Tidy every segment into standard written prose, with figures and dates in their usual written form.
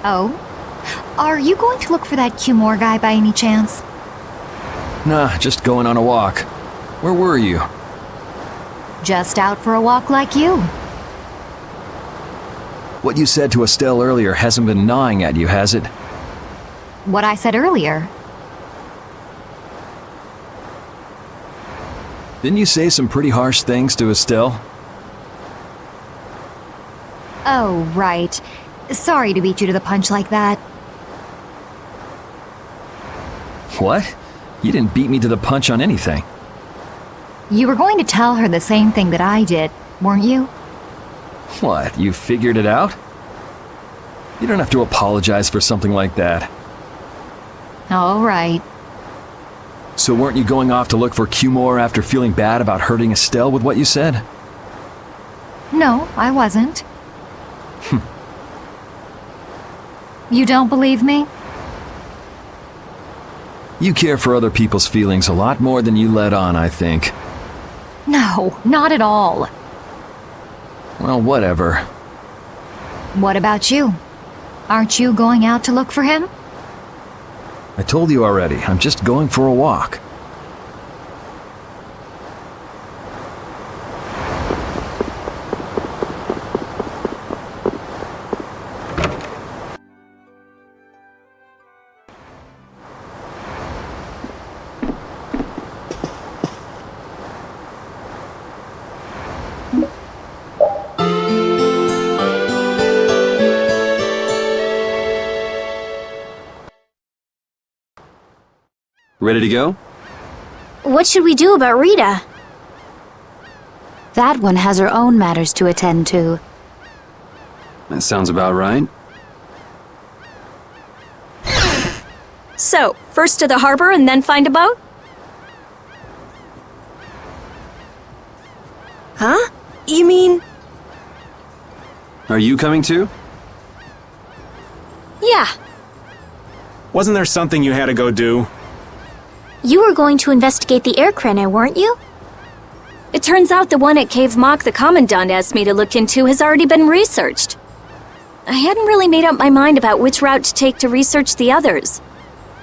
Oh? Are you going to look for that Cumore guy by any chance? Nah, just going on a walk. Where were you? Just out for a walk like you. What you said to Estelle earlier hasn't been gnawing at you, has it? What I said earlier. Didn't you say some pretty harsh things to Estelle? Oh, right. Sorry to beat you to the punch like that. What? You didn't beat me to the punch on anything. You were going to tell her the same thing that I did, weren't you? What, you figured it out? You don't have to apologize for something like that. All right. So weren't you going off to look for Cumore after feeling bad about hurting Estelle with what you said? No, I wasn't. You don't believe me? You care for other people's feelings a lot more than you let on, I think. No, not at all. Well, whatever. What about you? Aren't you going out to look for him? I told you already, I'm just going for a walk. Ready to go? What should we do about Rita? That one has her own matters to attend to. That sounds about right. So, first to the harbor and then find a boat? Huh? You mean... Are you coming too? Yeah. Wasn't there something you had to go do? You were going to investigate the air cranny, weren't you? It turns out the one at Cave Mock the Commandant asked me to look into has already been researched. I hadn't really made up my mind about which route to take to research the others.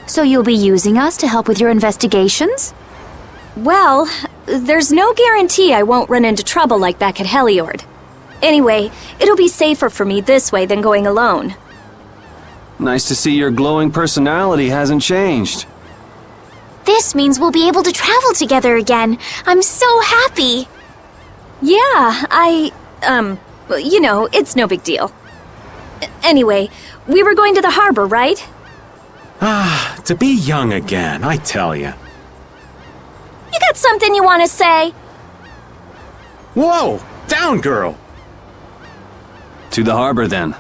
So you'll be using us to help with your investigations? Well, there's no guarantee I won't run into trouble like back at Heliord. Anyway, it'll be safer for me this way than going alone. Nice to see your glowing personality hasn't changed. This means we'll be able to travel together again. I'm so happy. Yeah, well, you know, it's no big deal. Anyway, we were going to the harbor, right? Ah, to be young again, I tell ya. You got something you want to say? Whoa! Down, girl! To the harbor, then.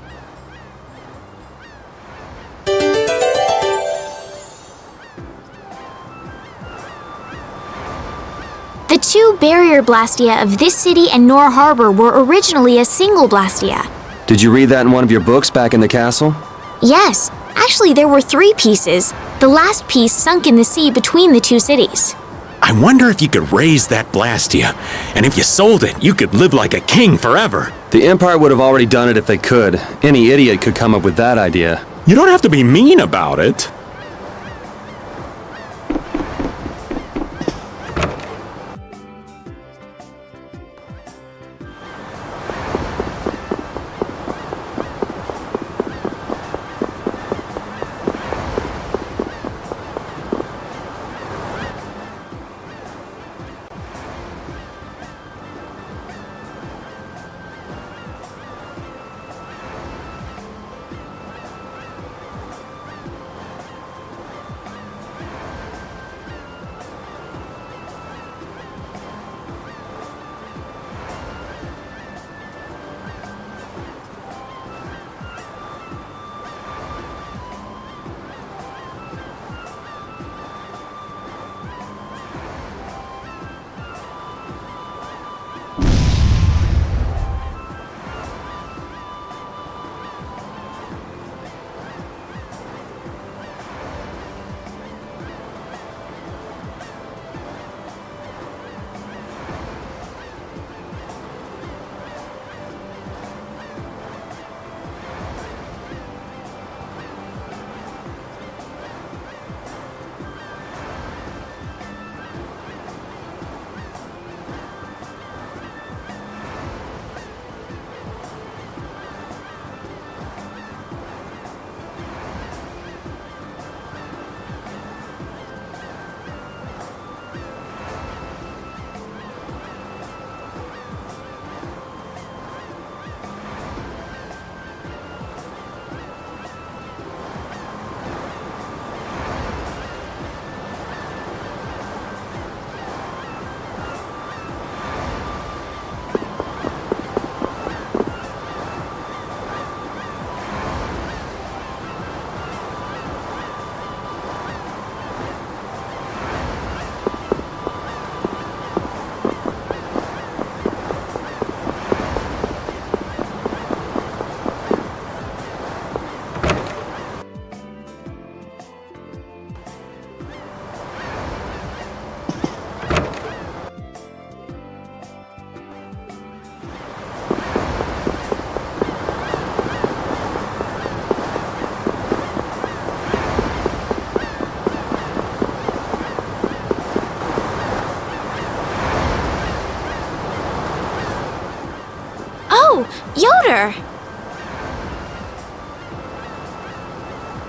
The two barrier blastia of this city and Nor Harbor were originally a single blastia. Did you read that in one of your books back in the castle? Yes, actually there were 3 pieces. The last piece sunk in the sea between the 2 cities. I wonder if you could raise that Blastia, and if you sold it, you could live like a king forever. The Empire would have already done it if they could. Any idiot could come up with that idea. You don't have to be mean about it. Yoder!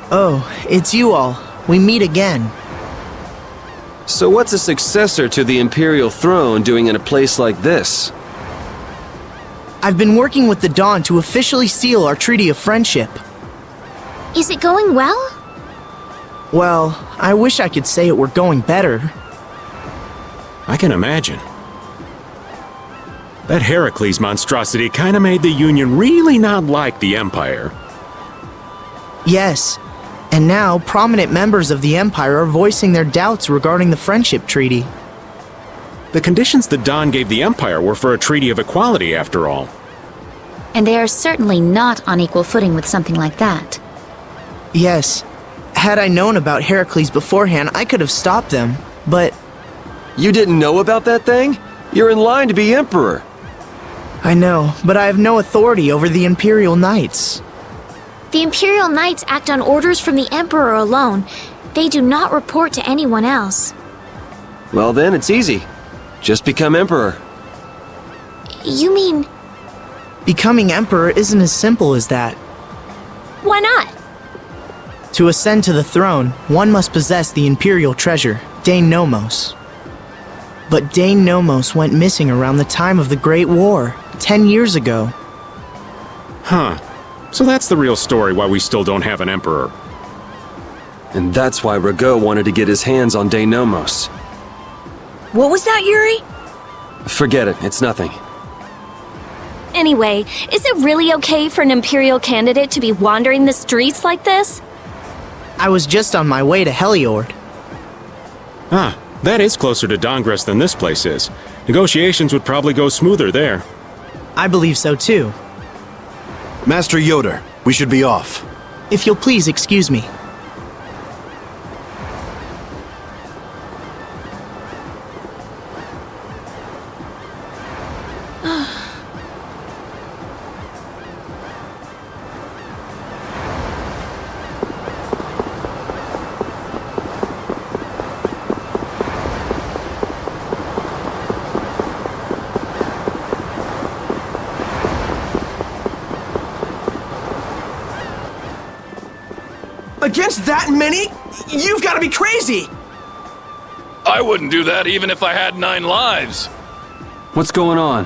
Oh, it's you all. We meet again. So what's a successor to the Imperial throne doing in a place like this? I've been working with the Dawn to officially seal our Treaty of Friendship. Is it going well? Well, I wish I could say it were going better. I can imagine. That Heracles monstrosity kinda made the Union really not like the Empire. Yes, and now prominent members of the Empire are voicing their doubts regarding the Friendship Treaty. The conditions the Don gave the Empire were for a treaty of equality, after all. And they are certainly not on equal footing with something like that. Yes, had I known about Heracles beforehand, I could have stopped them, but You didn't know about that thing? You're in line to be Emperor. I know, but I have no authority over the Imperial Knights. The Imperial Knights act on orders from the Emperor alone. They do not report to anyone else. Well then, it's easy. Just become Emperor. You mean... Becoming Emperor isn't as simple as that. Why not? To ascend to the throne, one must possess the Imperial treasure, Dane Nomos. But Dane Nomos went missing around the time of the Great War, 10 years ago. Huh. So that's the real story why we still don't have an Emperor. And that's why Rago wanted to get his hands on Dane Nomos. What was that, Yuri? Forget it, it's nothing. Anyway, is it really okay for an Imperial candidate to be wandering the streets like this? I was just on my way to Heliord. Ah, that is closer to Dongres than this place is. Negotiations would probably go smoother there. I believe so too. Master Yoder, we should be off. If you'll please excuse me. Against that many? You've got to be crazy! I wouldn't do that even if I had 9 lives. What's going on?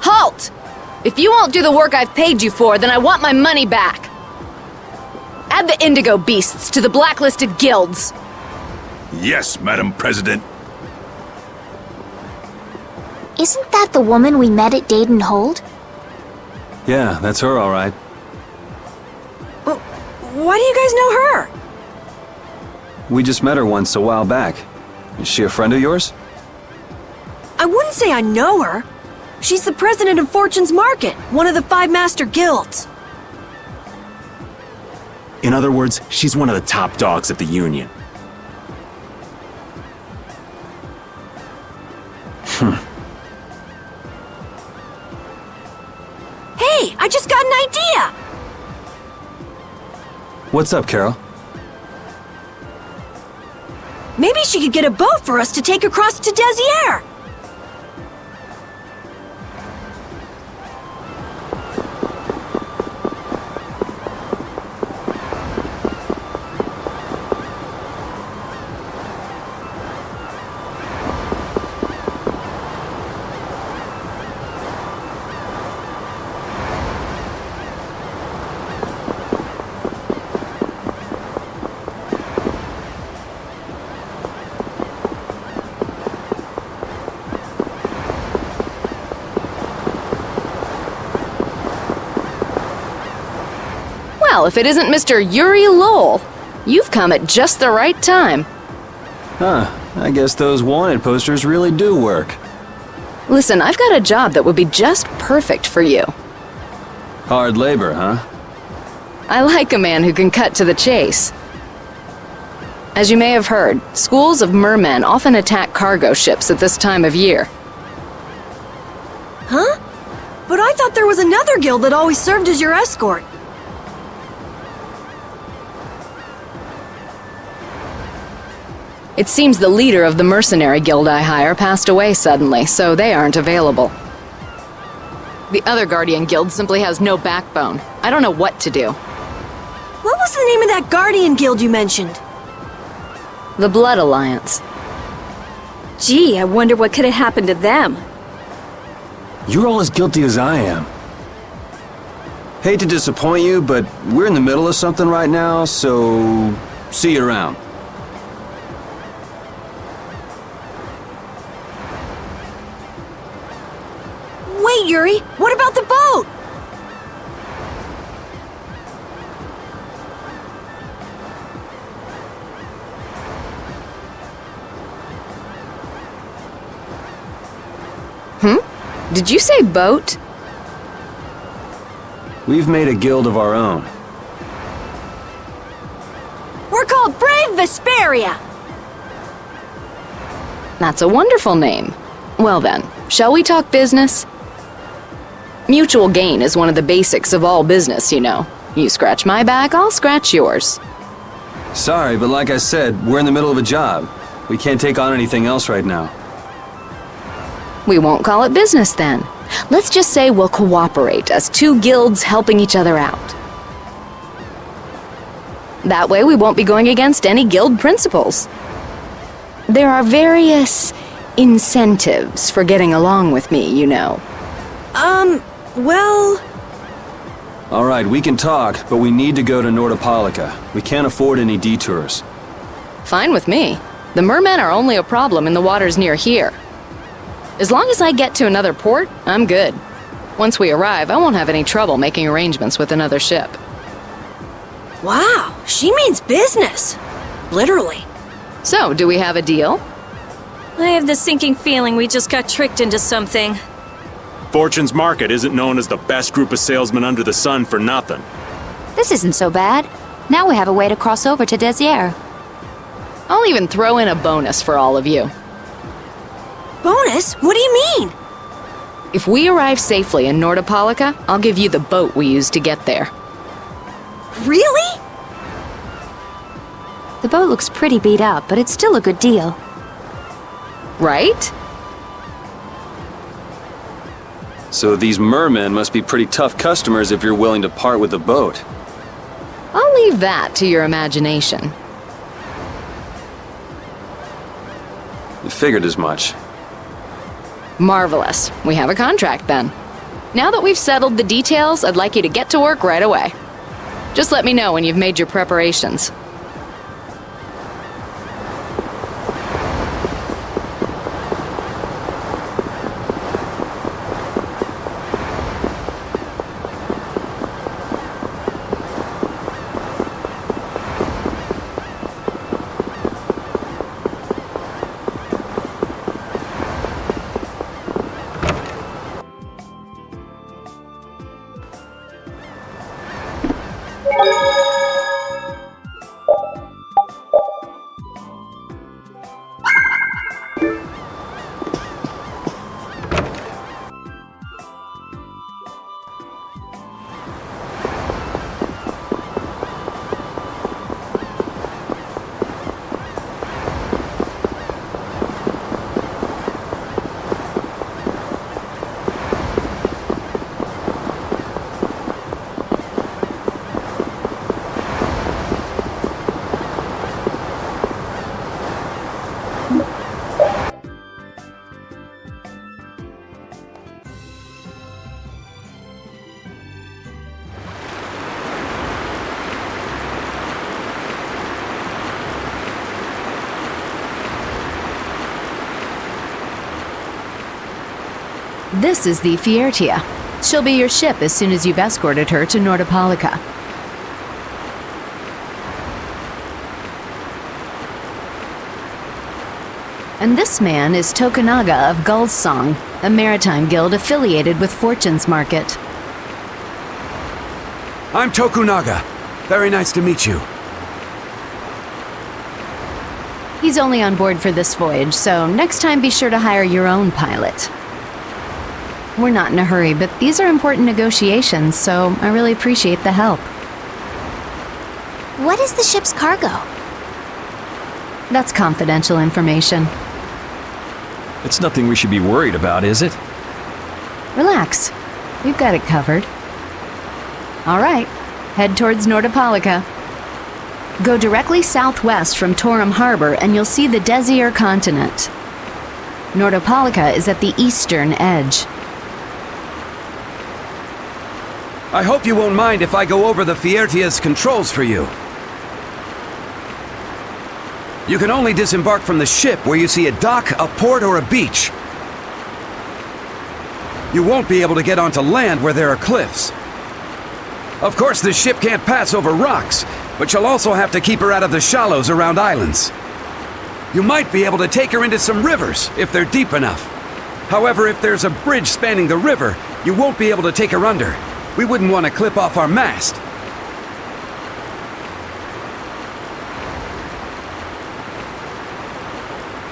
Halt! If you won't do the work I've paid you for, then I want my money back. Add the Indigo Beasts to the blacklisted guilds. Yes, Madam President. Isn't that the woman we met at Dayton Hold? Yeah, that's her, all right. Why do you guys know her? We just met her once a while back. Is she a friend of yours? I wouldn't say I know her. She's the president of Fortune's Market, one of the 5 master guilds. In other words, she's one of the top dogs at the Union. Hey, I just got an idea! What's up, Carol? Maybe she could get a boat for us to take across to Desier. Well, if it isn't Mr. Yuri Lowell, you've come at just the right time. Huh, I guess those wanted posters really do work. Listen, I've got a job that would be just perfect for you. Hard labor, huh? I like a man who can cut to the chase. As you may have heard, schools of mermen often attack cargo ships at this time of year. Huh? But I thought there was another guild that always served as your escort. It seems the leader of the mercenary guild I hire passed away suddenly, so they aren't available. The other Guardian guild simply has no backbone. I don't know what to do. What was the name of that Guardian guild you mentioned? The Blood Alliance. Gee, I wonder what could have happened to them. You're all as guilty as I am. Hate to disappoint you, but we're in the middle of something right now, so See you around. Wait, Yuri, what about the boat? Did you say boat? We've made a guild of our own. We're called Brave Vesperia! That's a wonderful name. Well then, shall we talk business? Mutual gain is one of the basics of all business, you know. You scratch my back, I'll scratch yours. Sorry, but like I said, we're in the middle of a job. We can't take on anything else right now. We won't call it business then. Let's just say we'll cooperate as two guilds helping each other out. That way we won't be going against any guild principles. There are various incentives for getting along with me, you know. Well... All right, we can talk, but we need to go to Nordopolica. We can't afford any detours. Fine with me. The mermen are only a problem in the waters near here. As long as I get to another port, I'm good. Once we arrive, I won't have any trouble making arrangements with another ship. Wow, she means business. Literally. So, do we have a deal? I have the sinking feeling we just got tricked into something. Fortune's Market isn't known as the best group of salesmen under the sun for nothing. This isn't so bad. Now we have a way to cross over to Desier. I'll even throw in a bonus for all of you. Bonus? What do you mean? If we arrive safely in Nordopolica, I'll give you the boat we used to get there. Really? The boat looks pretty beat up, but it's still a good deal. Right? So these mermen must be pretty tough customers if you're willing to part with the boat. I'll leave that to your imagination. I figured as much. Marvelous. We have a contract then. Now that we've settled the details, I'd like you to get to work right away. Just let me know when you've made your preparations. This is the Fiertia. She'll be your ship as soon as you've escorted her to Nordopolica. And this man is Tokunaga of Gull's Song, a maritime guild affiliated with Fortune's Market. I'm Tokunaga. Very nice to meet you. He's only on board for this voyage, so next time be sure to hire your own pilot. We're not in a hurry, but these are important negotiations, so I really appreciate the help. What is the ship's cargo? That's confidential information. It's nothing we should be worried about, is it? Relax. We've got it covered. All right, head towards Nordopolica. Go directly southwest from Torum Harbor and you'll see the Desier continent. Nordopolica is at the eastern edge. I hope you won't mind if I go over the Fiertia's controls for you. You can only disembark from the ship where you see a dock, a port, or a beach. You won't be able to get onto land where there are cliffs. Of course, the ship can't pass over rocks, but you'll also have to keep her out of the shallows around islands. You might be able to take her into some rivers, if they're deep enough. However, if there's a bridge spanning the river, you won't be able to take her under. We wouldn't want to clip off our mast.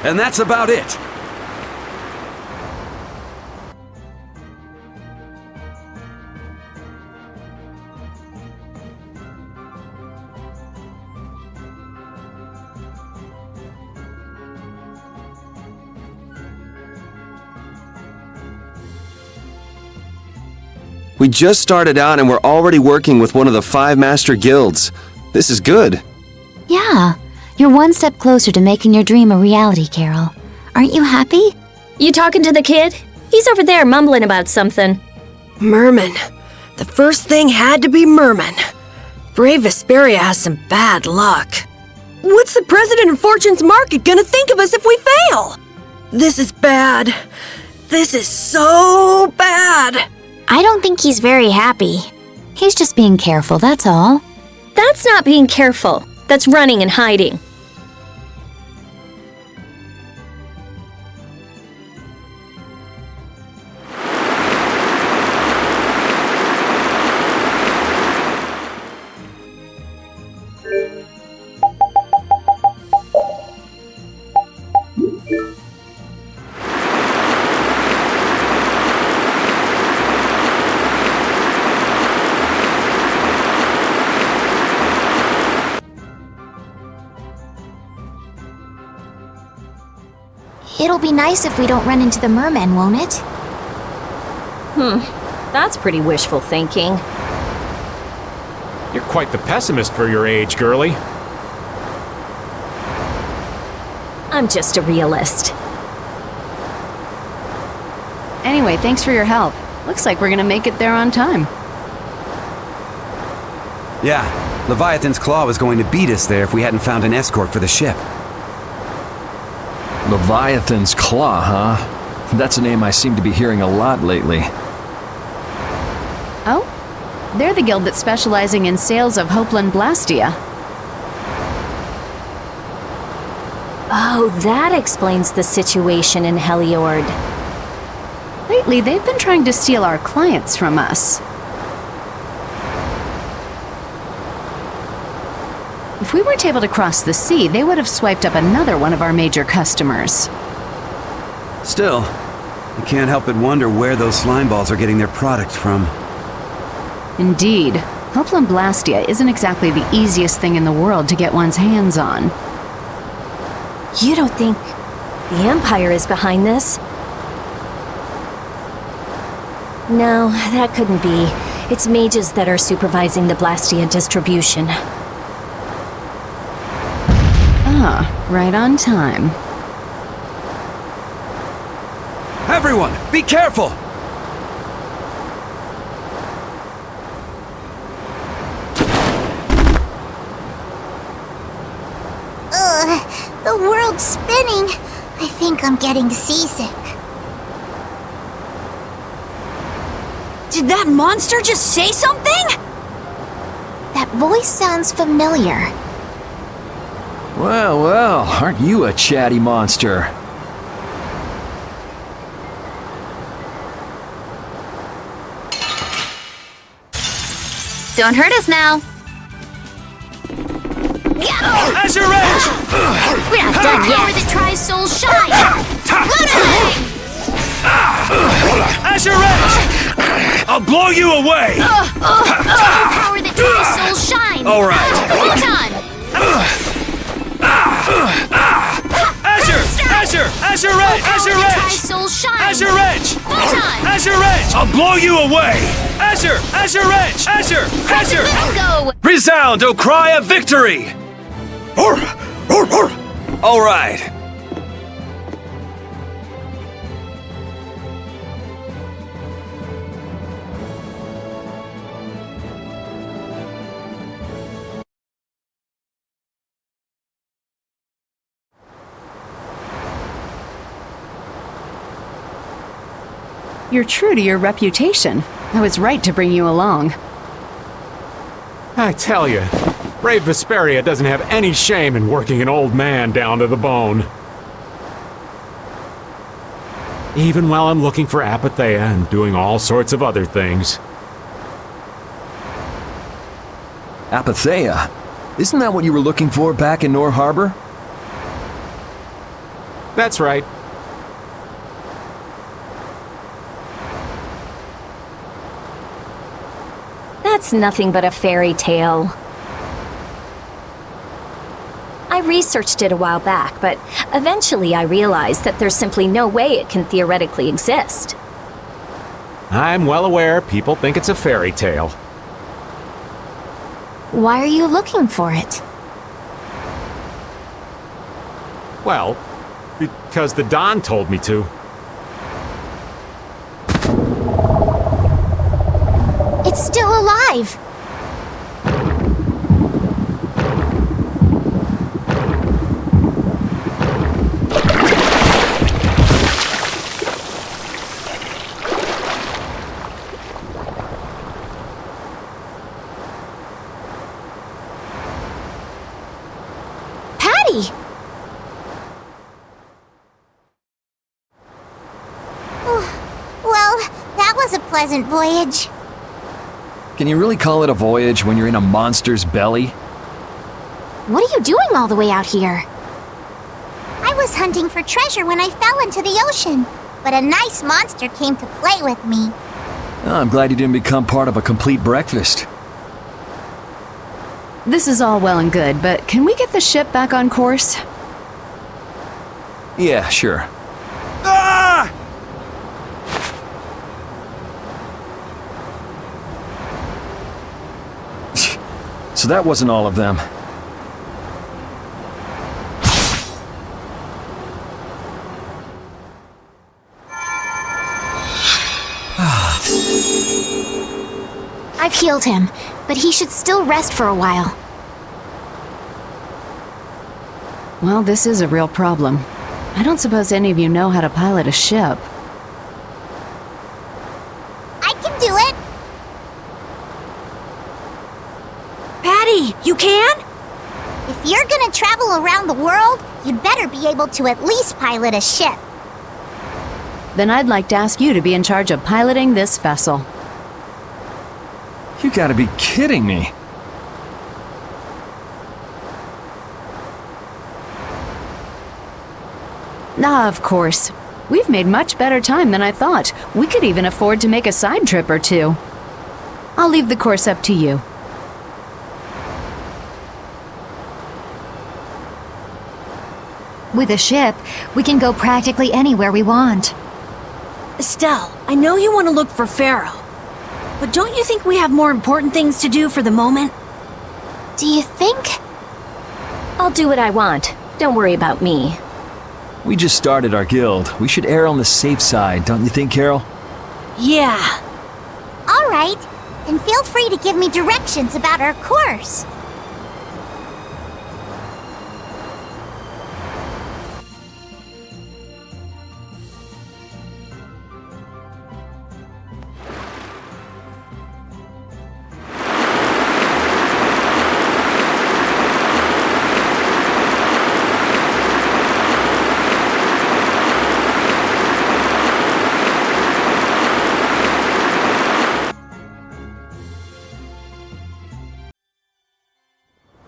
And that's about it. We just started out and we're already working with one of the 5 master guilds. This is good. Yeah, you're one step closer to making your dream a reality, Carol. Aren't you happy? You talking to the kid? He's over there mumbling about something. Merman. The first thing had to be Merman. Brave Vesperia has some bad luck. What's the president of Fortune's Market gonna think of us if we fail? This is bad. This is so bad. I don't think he's very happy. He's just being careful, that's all. That's not being careful. That's running and hiding. It'll be nice if we don't run into the mermen, won't it? That's pretty wishful thinking. You're quite the pessimist for your age, girlie. I'm just a realist. Anyway, thanks for your help. Looks like we're gonna make it there on time. Yeah, Leviathan's Claw was going to beat us there if we hadn't found an escort for the ship. Leviathan's Claw, huh? That's a name I seem to be hearing a lot lately. Oh? They're the guild that's specializing in sales of Hopeland Blastia. Oh, that explains the situation in Heliord. Lately, they've been trying to steal our clients from us. If we weren't able to cross the sea, they would have swiped up another one of our major customers. Still, you can't help but wonder where those slime balls are getting their product from. Indeed. Hopeland Blastia isn't exactly the easiest thing in the world to get one's hands on. You don't think the Empire is behind this? No, that couldn't be. It's mages that are supervising the Blastia distribution. Ah, right on time. Everyone, be careful! The world's spinning. I think I'm getting seasick. Did that monster just say something? That voice sounds familiar. Well, well, aren't you a chatty monster? Don't hurt us now. Azure Edge! We're not done Power yet. that tries soul shine! Lunatic! Azure Edge! I'll blow you away! Power that tries soul shine! All right. Photon! Azure Edge! Azure Power that Edge! tries soul shine! Azure Edge! Photon! Azure Edge! I'll blow you away! Azure Edge! Azure! Bingo! Resound, O cry of victory! All right. You're true to your reputation. I was right to bring you along. I tell you, brave Vesperia doesn't have any shame in working an old man down to the bone. Even while I'm looking for Apatheia and doing all sorts of other things. Apatheia? Isn't that what you were looking for back in Nor Harbor? That's right. That's nothing but a fairy tale. I researched it a while back, but eventually I realized that there's simply no way it can theoretically exist. I'm well aware people think it's a fairy tale. Why are you looking for it? Well, because the Don told me to. It's still alive! Patty! Well, that was a pleasant voyage. Can you really call it a voyage when you're in a monster's belly? What are you doing all the way out here? I was hunting for treasure when I fell into the ocean, but a nice monster came to play with me. Oh, I'm glad you didn't become part of a complete breakfast. This is all well and good, but can we get the ship back on course? Yeah, sure. Ah! So that wasn't all of them. I've healed him, but he should still rest for a while. Well, this is a real problem. I don't suppose any of you know how to pilot a ship. I can do it! Patty, you can? If you're gonna travel around the world, you'd better be able to at least pilot a ship. Then I'd like to ask you to be in charge of piloting this vessel. You gotta be kidding me. Ah, of course. We've made much better time than I thought. We could even afford to make a side trip or two. I'll leave the course up to you. With a ship, we can go practically anywhere we want. Estelle, I know you want to look for Pharaoh, but don't you think we have more important things to do for the moment? Do you think? I'll do what I want. Don't worry about me. We just started our guild. We should err on the safe side, don't you think, Carol? Yeah. All right, and feel free to give me directions about our course.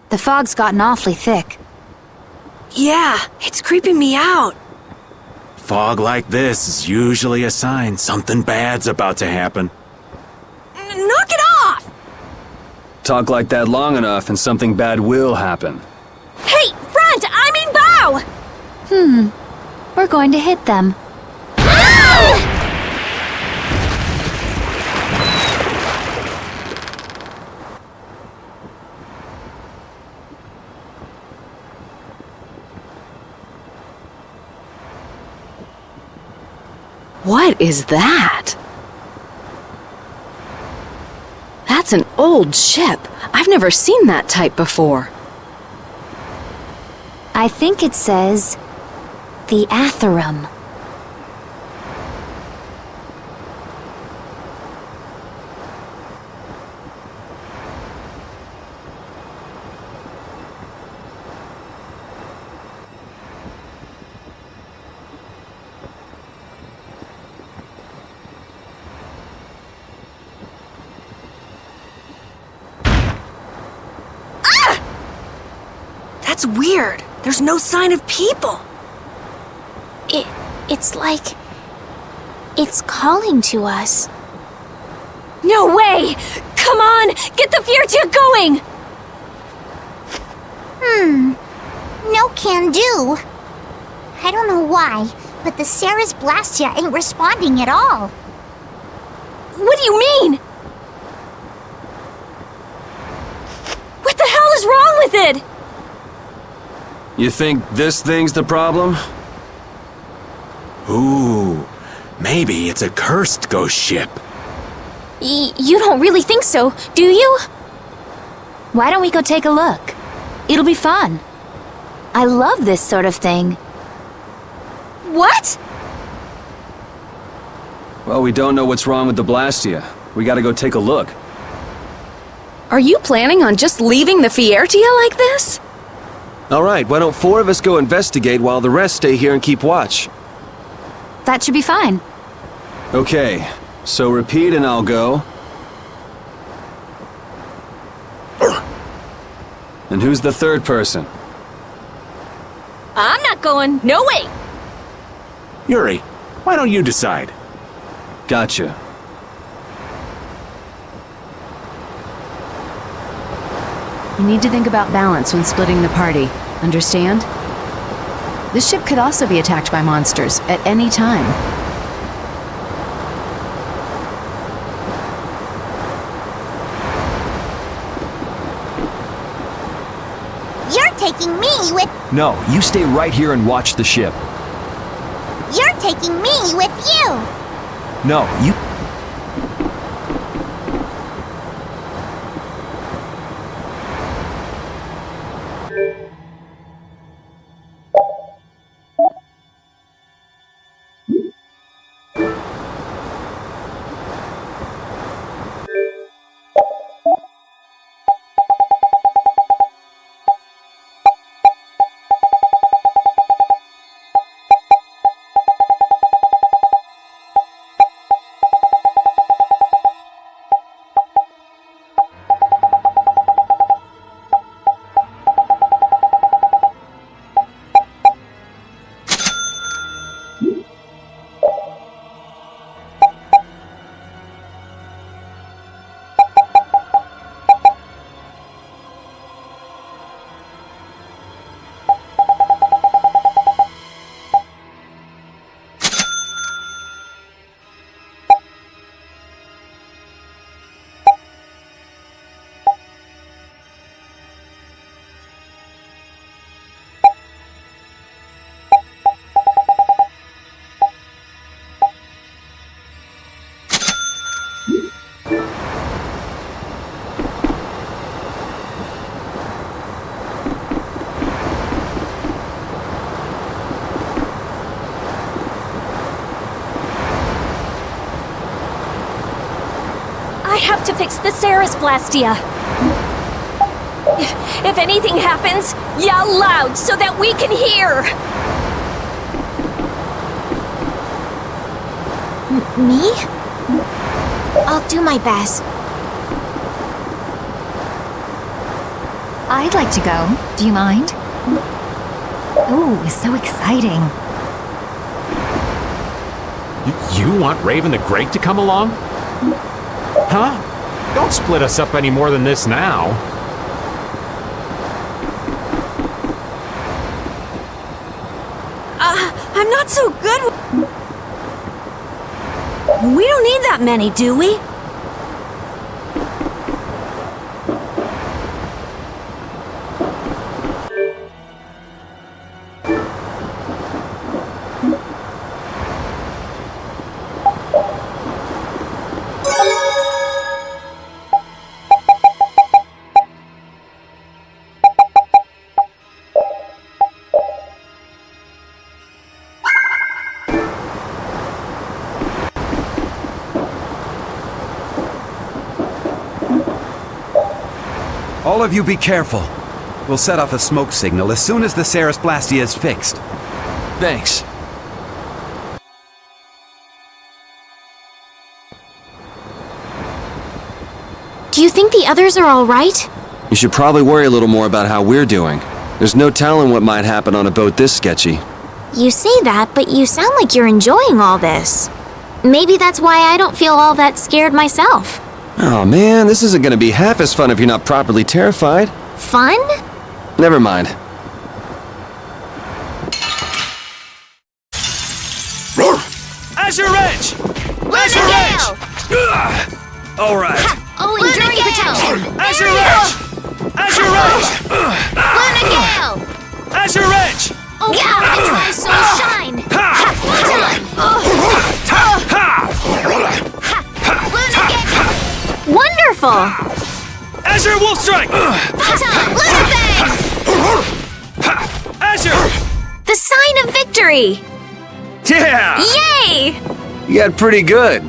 The fog's gotten awfully thick. Yeah, it's creeping me out. Fog like this is usually a sign something bad's about to happen. Knock it off! Talk like that long enough and something bad will happen. Hey, front! I mean bow! We're going to hit them. What is that? That's an old ship. I've never seen that type before. I think it says the Atherum. That's weird. There's no sign of people. It's like... it's calling to us. No way! Come on! Get the Fiertia going! No can do. I don't know why, but the Ceres Blastia ain't responding at all. What do you mean? What the hell is wrong with it? You think this thing's the problem? Ooh, maybe it's a cursed ghost ship. You don't really think so, do you? Why don't we go take a look? It'll be fun. I love this sort of thing. What? Well, we don't know what's wrong with the Blastia. We gotta go take a look. Are you planning on just leaving the Fiertia like this? Alright, why don't 4 of us go investigate while the rest stay here and keep watch? That should be fine. Okay, so repeat and I'll go. And who's the third person? I'm not going. No way! Yuri, why don't you decide? Gotcha. You need to think about balance when splitting the party. Understand? This ship could also be attacked by monsters at any time. You're taking me with... No, you stay right here and watch the ship. You're taking me with you! No, you... I have to fix the Ceres Blastia. If anything happens, yell loud so that we can hear. Me? I'll do my best. I'd like to go. Do you mind? Ooh, so exciting. You want Raven the Great to come along? Huh? Don't split us up any more than this now. I'm not so good. We don't need that many, do we? All of you be careful. We'll set off a smoke signal as soon as the Ceres Blastia is fixed. Thanks. Do you think the others are all right? You should probably worry a little more about how we're doing. There's no telling what might happen on a boat this sketchy. You say that, but you sound like you're enjoying all this. Maybe that's why I don't feel all that scared myself. Oh man, this isn't gonna be half as fun if you're not properly terrified. Fun? Never mind. Azure Edge! Azure Edge! All right. Oh, enduring protection! Azure Edge! Azure Edge! Luna Gale! Azure Edge! Oh, power the Tri-Soul shine! Luna Gale! Wonderful! Azure Wolf Strike! Photon! Luna Bang! Azure! The sign of victory! Yeah! Yay! You got pretty good.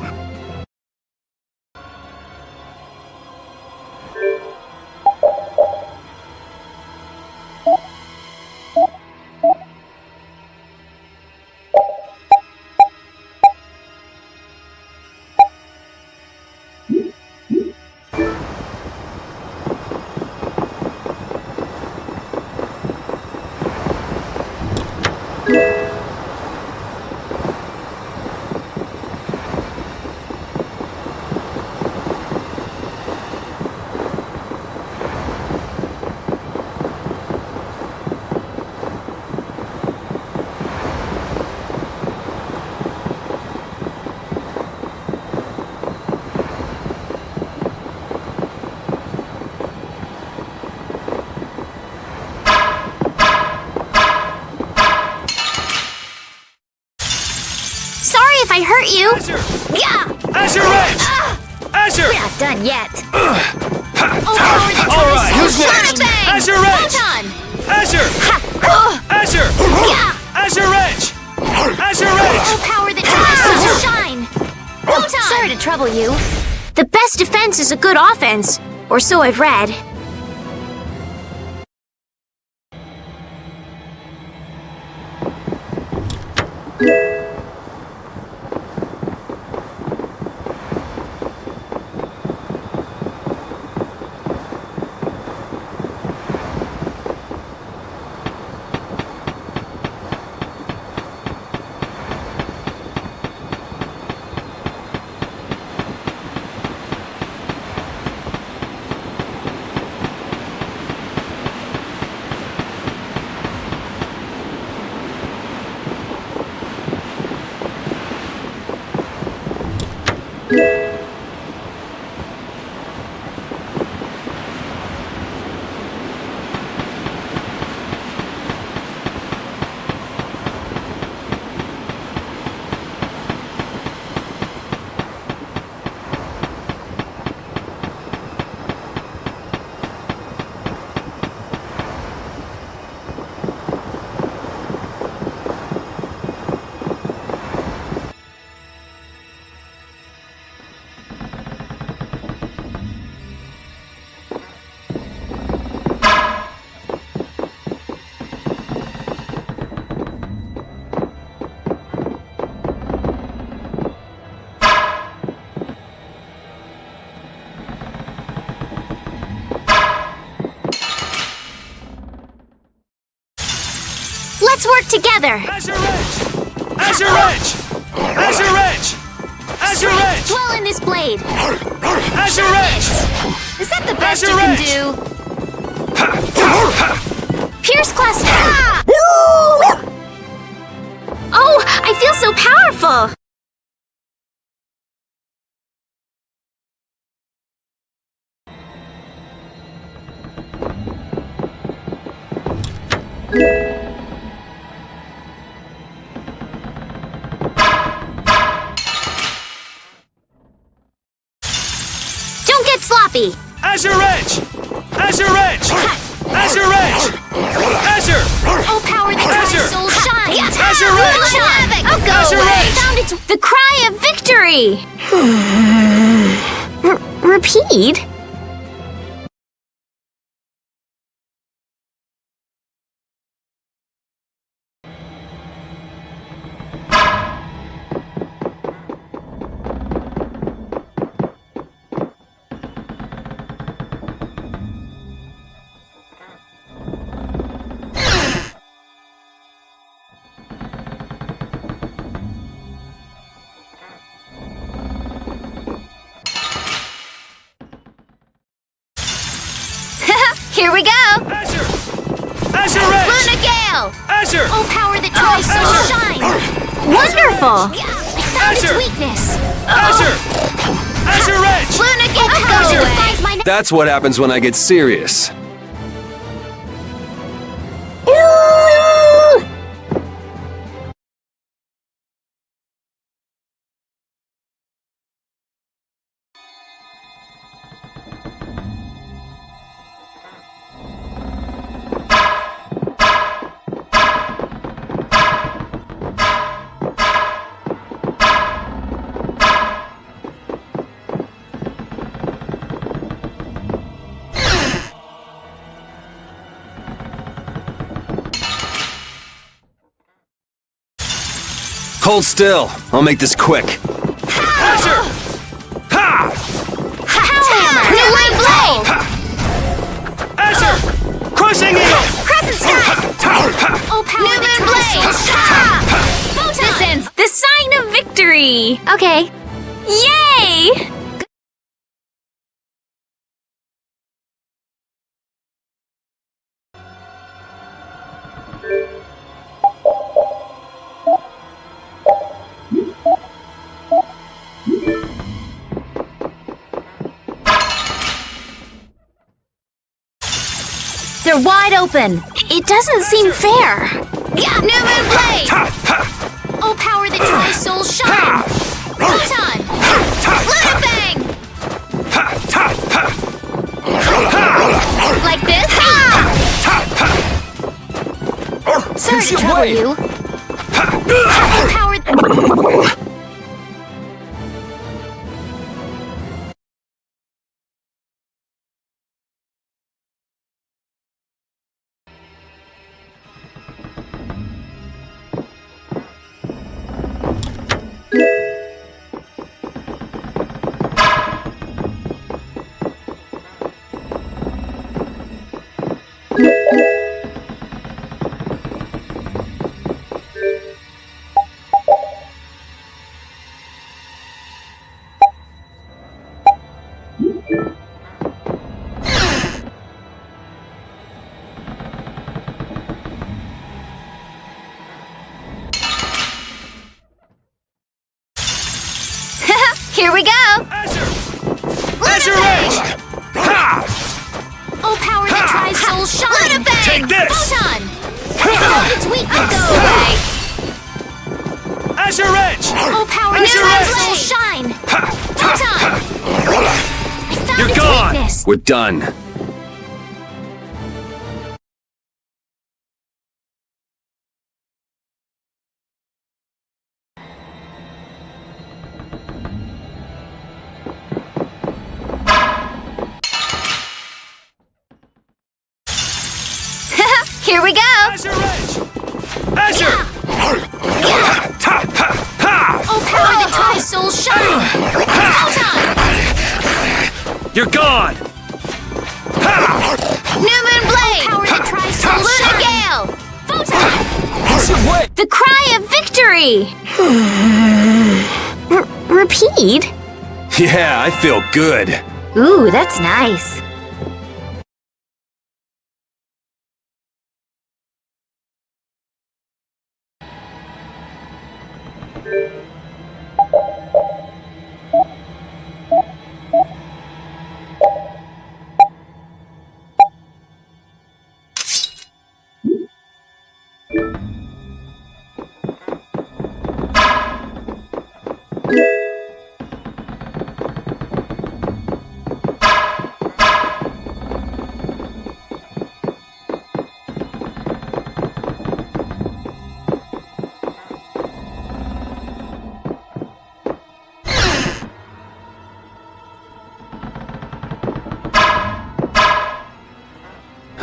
Sorry if I hurt you! Azure! Yeah! Azure Edge! Azure! We're not done yet! All right, who's next? Azure Edge! Azure! Azure! Azure Edge! Azure Edge! Power that tries to shine! Photon! Sorry to trouble you. The best defense is a good offense, or so I've read. Let's work together! Azure Edge! Azure Edge! Azure Edge! Azure Edge! Dwell in this blade! Azure Edge! Is that the best Azure you can Edge! do? Pierce cluster! Oh, I feel so powerful! Don't get sloppy! Azure Edge! Azure Edge! Azure Edge! Azure! Oh, power that Azure! Tri-Soul shines! Azure Edge! I'll go Azure away! Edge! Found its the cry of victory! Repeat? Here we go! Azure! Azure Edge! Luna Gale! Azure! Oh, power that tries so shine! Wonderful! I found its Azure! weakness! Azure! Azure Edge! Luna Gale! Oh, Power go that defies my... That's what happens when I get serious. Hold still. I'll make this quick. Azure! Ha! New Blade! Azure! Crushing Eagle! Crescent Strike! Oh, power that tries so shine! This ends the sign of victory! Okay. Yay! They're wide open. It doesn't seem fair. New Blade! Oh, power that tries soul shine! Photon! Luna Bang! Like this? Sorry to trouble you. Oh, power... Here we go! Azure Edge! Ha! Oh, power that tries soul shine! Luna Bang! Take this! Photon! Its weakness! Go away! Azure Edge! Oh, power that Azure tries Edge! soul shine! Photon! I found You're its gone! weakness! We're done. Here we go! Azure Edge! Azure! Oh, power that tries soul shine! Photon! You're gone! New Moon Blade! Oh, power that tries soul shine! Luna Gale! Photon! The cry of victory! Repeat? Yeah, I feel good. Ooh, that's nice.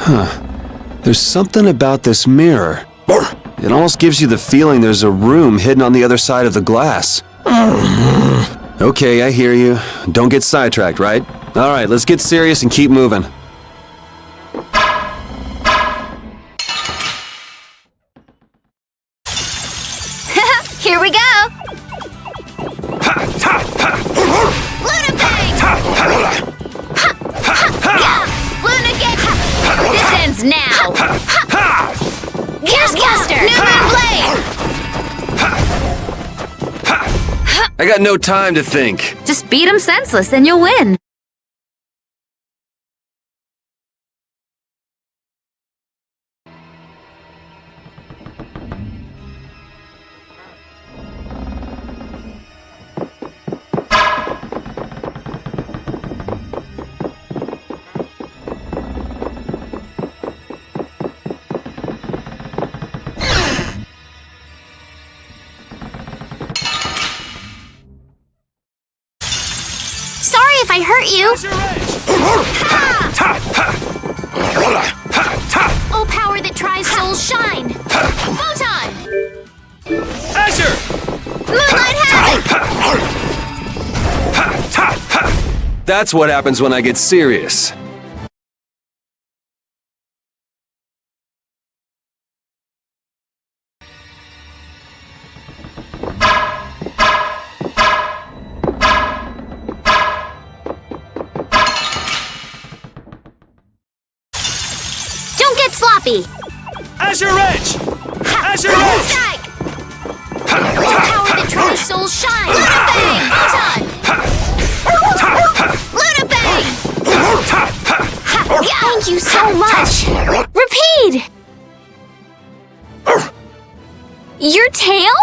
Huh. There's something about this mirror. It almost gives you the feeling there's a room hidden on the other side of the glass. Okay, I hear you. Don't get sidetracked, right? Alright, let's get serious and keep moving. Here we go! Luna Bang! Luna Gale! I got no time to think. Just beat him senseless and you'll win. Sorry if I hurt you. Oh, power that tries souls shine. Photon. Azure! Moonlight havoc. That's what happens when I get serious. Don't get sloppy. Azure Edge! Azure Edge! Strike. Oh, power that tries souls shine. Luna Bang. Photon. Luna Bang. Thank you so much. Repeat. Your tail?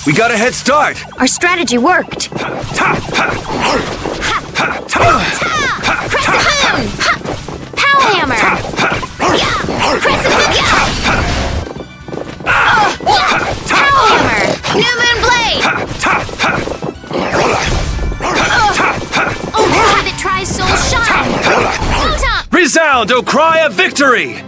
We got a head start! Our strategy worked. Power hammer. Power hammer. New moon blade. Oh, power that tries soul shine. Photon. Resound, O cry of victory!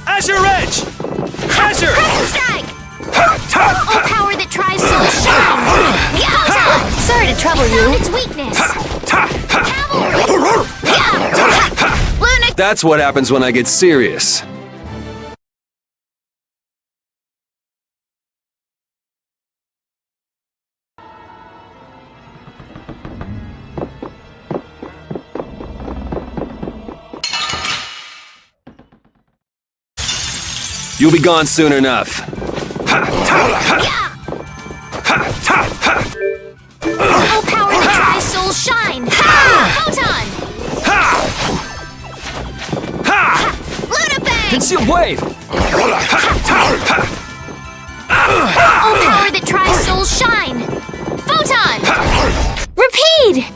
Azure Edge! Azure! Crescent strike. Oh, power that tries soul shine. Photon. Sorry to trouble Found you. its weakness. Cavalry. Luna. That's what happens when I get serious. You'll be gone soon enough. Oh, power that tries soul shine. Photon. Luna Bang. Concealed blade! Oh, power that tries soul shine. Photon. Repeat.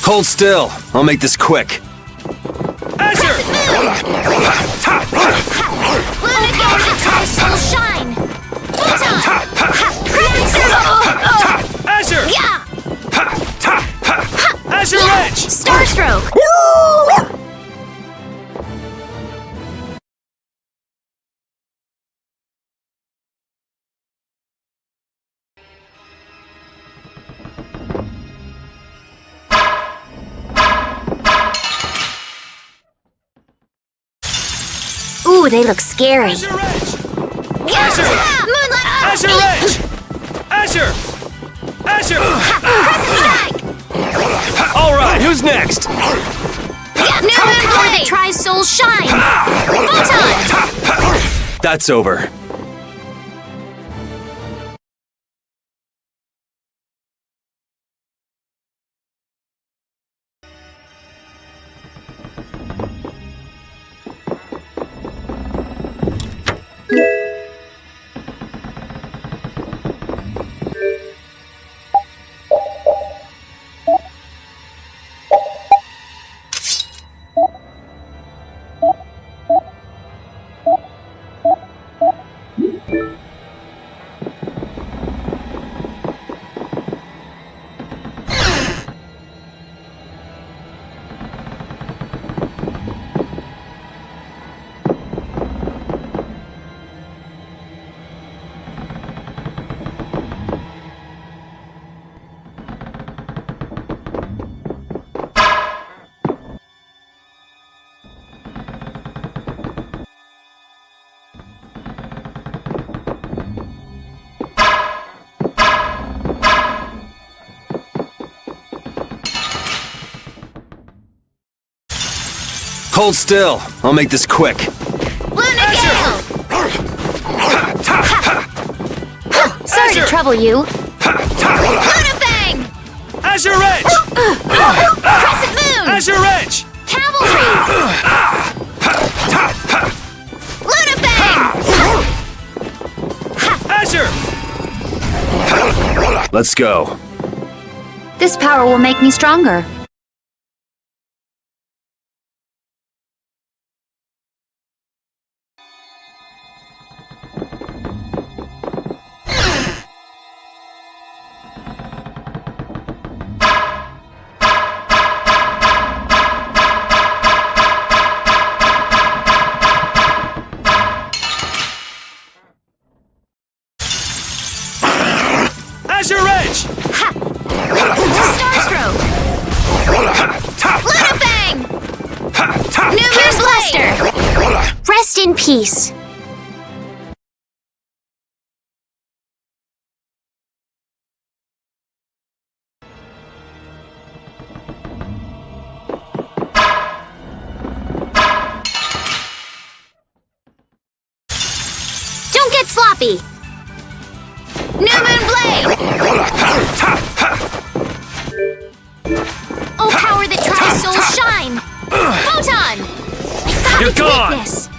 Hold still. I'll make this quick. Azure! Luna power that tries soul shine. Photon. Crescent strike. Azure! Azure Edge! Starstroke. Ooh, they look scary. Azure Edge! Azure! Azure! Moonlight! Azure Edge! Azure! Azure! Crescent Strike! All right, who's next? New Moon Power that tries Soul Shine! Photon! That's over. Hold still. I'll make this quick. Luna Gale! Sorry to trouble you. Luna Fang! Azure Edge! Crescent Moon! Azure Edge! Cavalry! Luna Fang! Azure! Let's go. This power will make me stronger. Azure Edge! Starstroke! Luna Fang! New Moon Blaster! Rest in peace. Don't get sloppy! New Moon Blade! Oh, power that tries Soul Shine! Photon! You're gone! Weakness.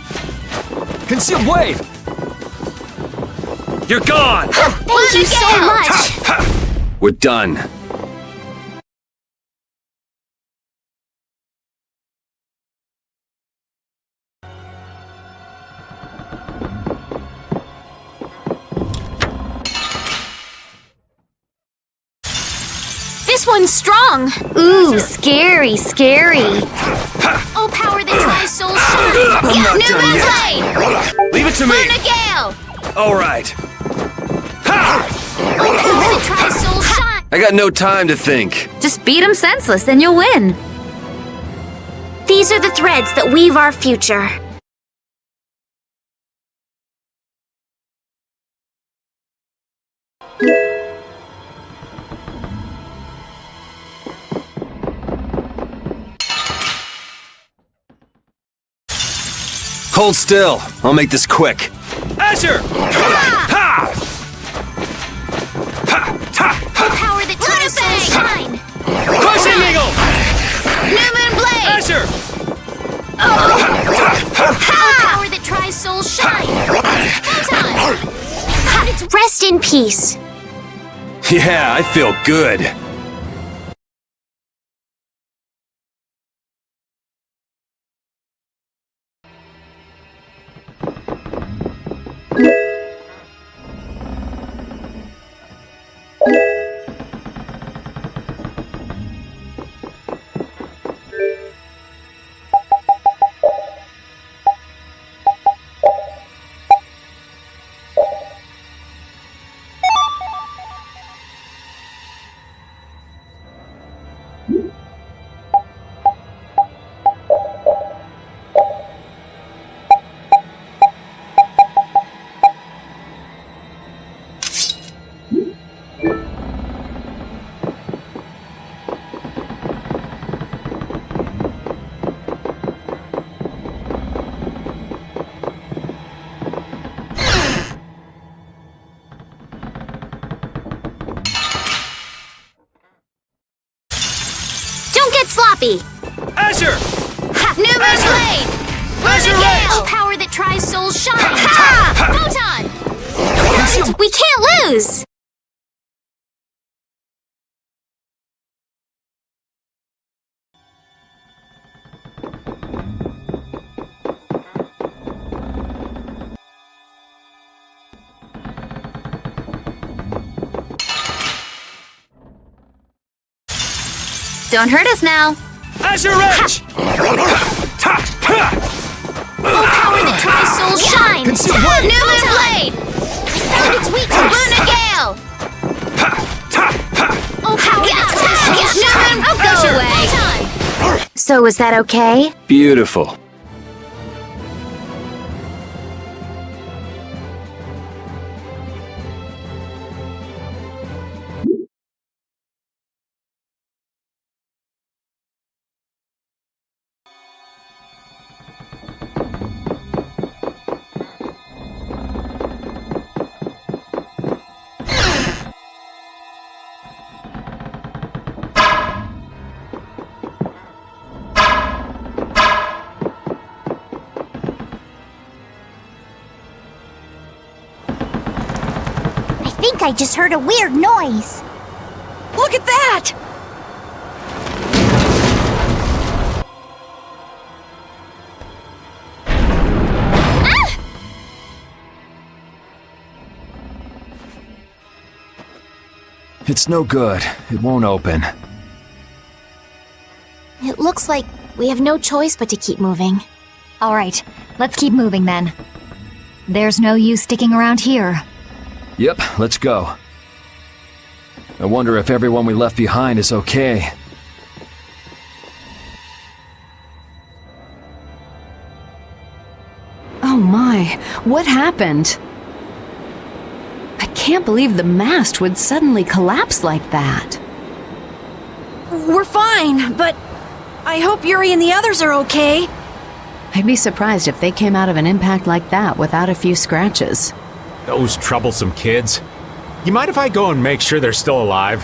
Concealed Wave! You're gone! Thank you so much! We're done. This one's strong. Ooh, scary, scary. Oh, power that tries Soul Shine! New Moon Blade! Leave it to me. Luna Gale! All right. Oh, power that tries Soul Shine! I got no time to think. Just beat him senseless and you'll win. These are the threads that weave our future. Hold still. I'll make this quick. Azure! Oh, power that tries Soul Shine! Crushing Eagle! New Moon Blade! Azure! Oh, power that tries Soul Shine! Photon! Rest in peace. Yeah, I feel good. happy. Azure! New Moon Blade! Azure Gale! Edge! Power that tries souls shine! Ha! Photon! We can't lose! Don't hurt us now. Azure Edge! Oh, power that tries souls shine! New Moon Blade! Found its weakness! Luna Gale! Oh, power that tries souls shine! Go away! So is that okay? Beautiful. I think I just heard a weird noise. Look at that! It's no good. It won't open. It looks like we have no choice but to keep moving. All right, let's keep moving then. There's no use sticking around here. Yep, let's go. I wonder if everyone we left behind is okay. Oh my, what happened? I can't believe the mast would suddenly collapse like that. We're fine, but I hope Yuri and the others are okay. I'd be surprised if they came out of an impact like that without a few scratches. Those troublesome kids. You mind if I go and make sure they're still alive?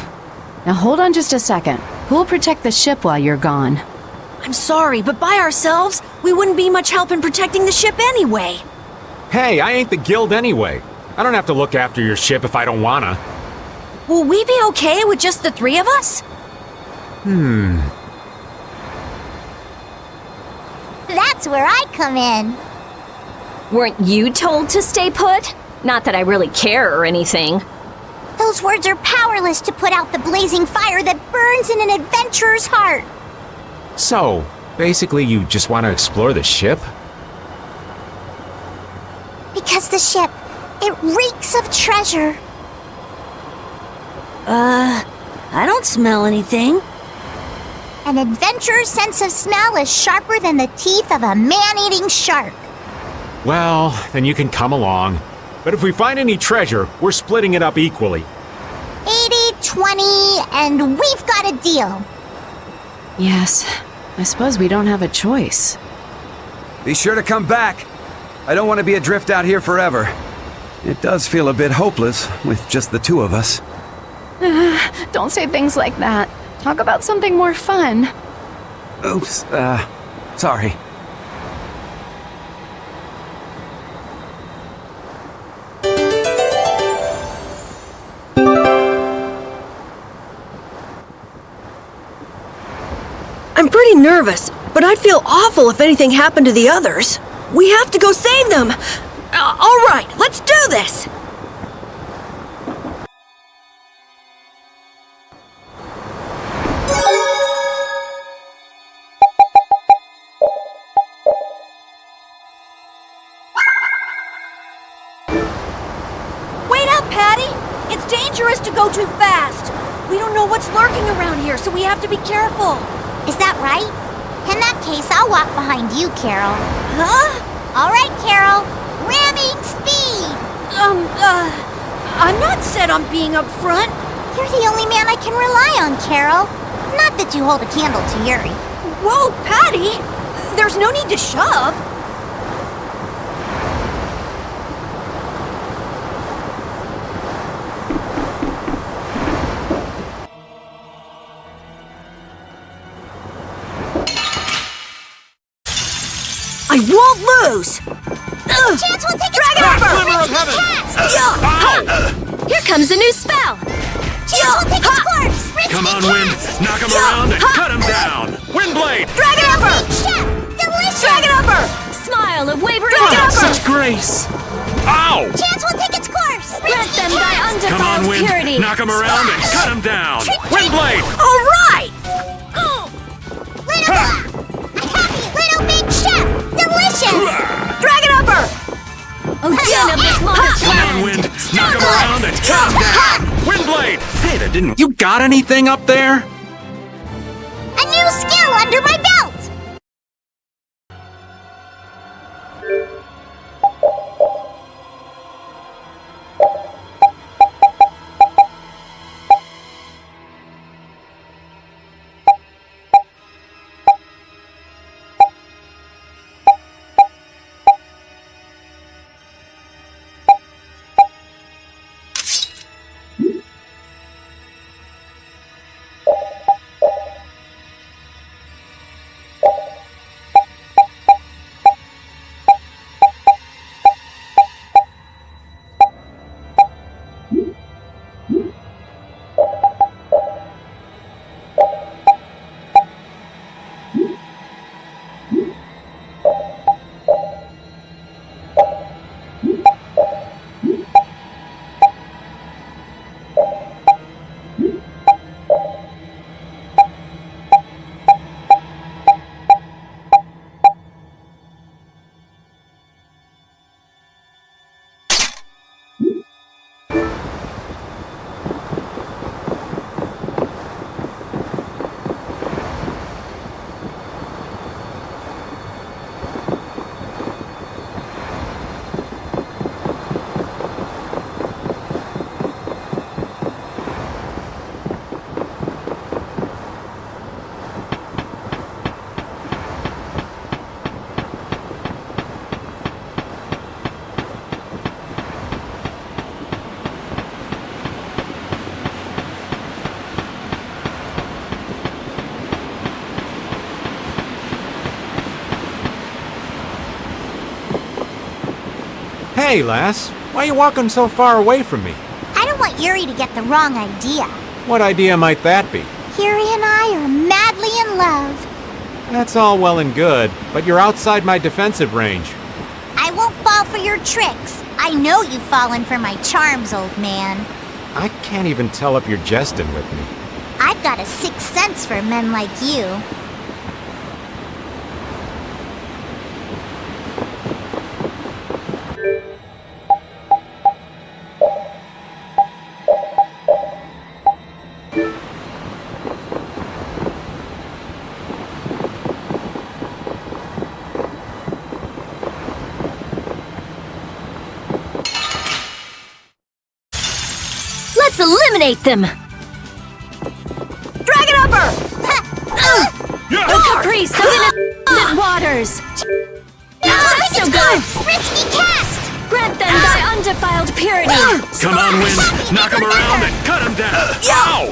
Now hold on just a second. Who'll protect the ship while you're gone? I'm sorry, but by ourselves, we wouldn't be much help in protecting the ship anyway. Hey, I ain't the guild anyway. I don't have to look after your ship if I don't wanna. Will we be okay with just the three of us? That's where I come in. Weren't you told to stay put? Not that I really care or anything. Those words are powerless to put out the blazing fire that burns in an adventurer's heart. So, basically you just want to explore the ship? Because the ship, it reeks of treasure. I don't smell anything. An adventurer's sense of smell is sharper than the teeth of a man-eating shark. Well, then you can come along. But if we find any treasure, we're splitting it up equally. 80-20, and we've got a deal. Yes, I suppose we don't have a choice. Be sure to come back. I don't want to be adrift out here forever. It does feel a bit hopeless with just the two of us. Don't say things like that. Talk about something more fun. Oops, sorry. I'm pretty nervous, but I'd feel awful if anything happened to the others. We have to go save them! All right, let's do this! Wait up, Patty! It's dangerous to go too fast! We don't know what's lurking around here, so we have to be careful. Is that right? In that case, I'll walk behind you, Carol. Huh? All right, Carol. Ramming speed! I'm not set on being up front. You're the only man I can rely on, Carol. Not that you hold a candle to Yuri. Whoa, Patty! There's no need to shove. loose! Chance will take its Dragon course! Upper! Risky cast! Here comes a new spell! Chance will take its course! Risky Come on, cast! Wind! Knock him around and cut him down! Windblade! Dragon Upper! Big chef! Delicious! Dragon Upper! Smile of wavering Dragon doubt! Upper! Such grace! Ow! Chance will take its course! Grant Risky them thy cast! Come undefiled on, Wind! purity! Knock him around and cut him down! Windblade! All right! Little big chef! Delicious! Dragon Upper! Oh, den of this modest Come on, land! Wind! Knock him around and cut him down! Windblade! Hey, that didn't... You got anything up there? A new skill under my belt! Hey, lass. Why are you walking so far away from me? I don't want Yuri to get the wrong idea. What idea might that be? Yuri and I are madly in love. That's all well and good, but you're outside my defensive range. I won't fall for your tricks. I know you've fallen for my charms, old man. I can't even tell if you're jesting with me. I've got a sixth sense for men like you. Let's eliminate them! Dragon Upper! The caprice of innocent waters! That's no good! Risky cast! Grant them thy undefiled purity! Come on, Wind! Knock him around and cut him down! Ow!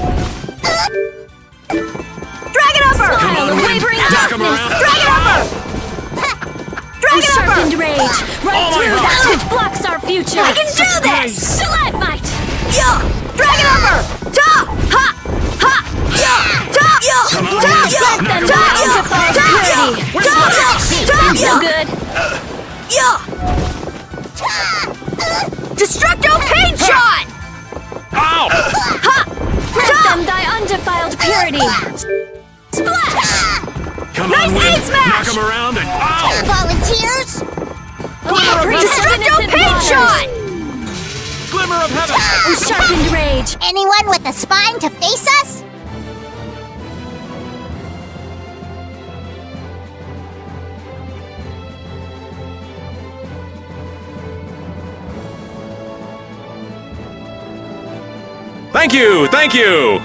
Dragon Upper! Smile of wavering darkness! Dragon Upper! Dragon Upper! Sharpened rage! Right through that which blocks our future! I can do this! Stalagmite! Dragon Upper! Ta! Ha! Ha! Ta! Come on, Ta! Wind! Grant Knock them him thy around! undefiled purity! So good! Destructo Pain Shot! Ow! Grant them thy undefiled purity! Splash! Come Nice on, Wind! aid smash! Knock him around and... Ow! Volunteers? Destructo Pain Shot! Glimmer of heaven! Sharpened rage! Anyone with a spine to face us? Thank you! Thank you!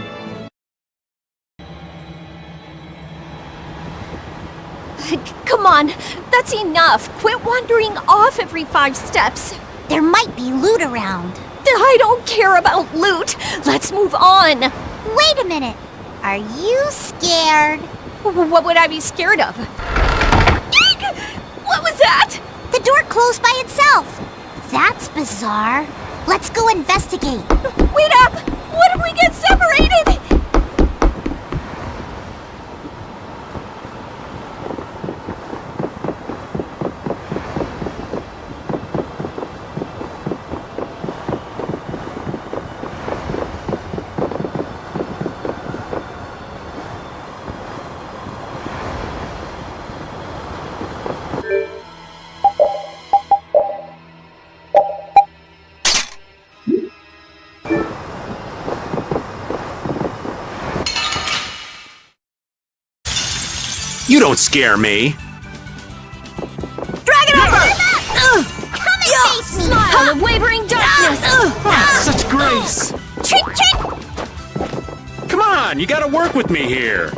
Come on, that's enough. Quit wandering off every 5 steps. There might be loot around. I don't care about loot. Let's move on. Wait a minute. Are you scared? What would I be scared of? What was that? The door closed by itself. That's bizarre. Let's go investigate. Wait up! What if we get separated? You don't scare me. Dragon Upper! Come and face me! Smile of wavering darkness! Such grace. Trick, trick! Come on, you gotta work with me here.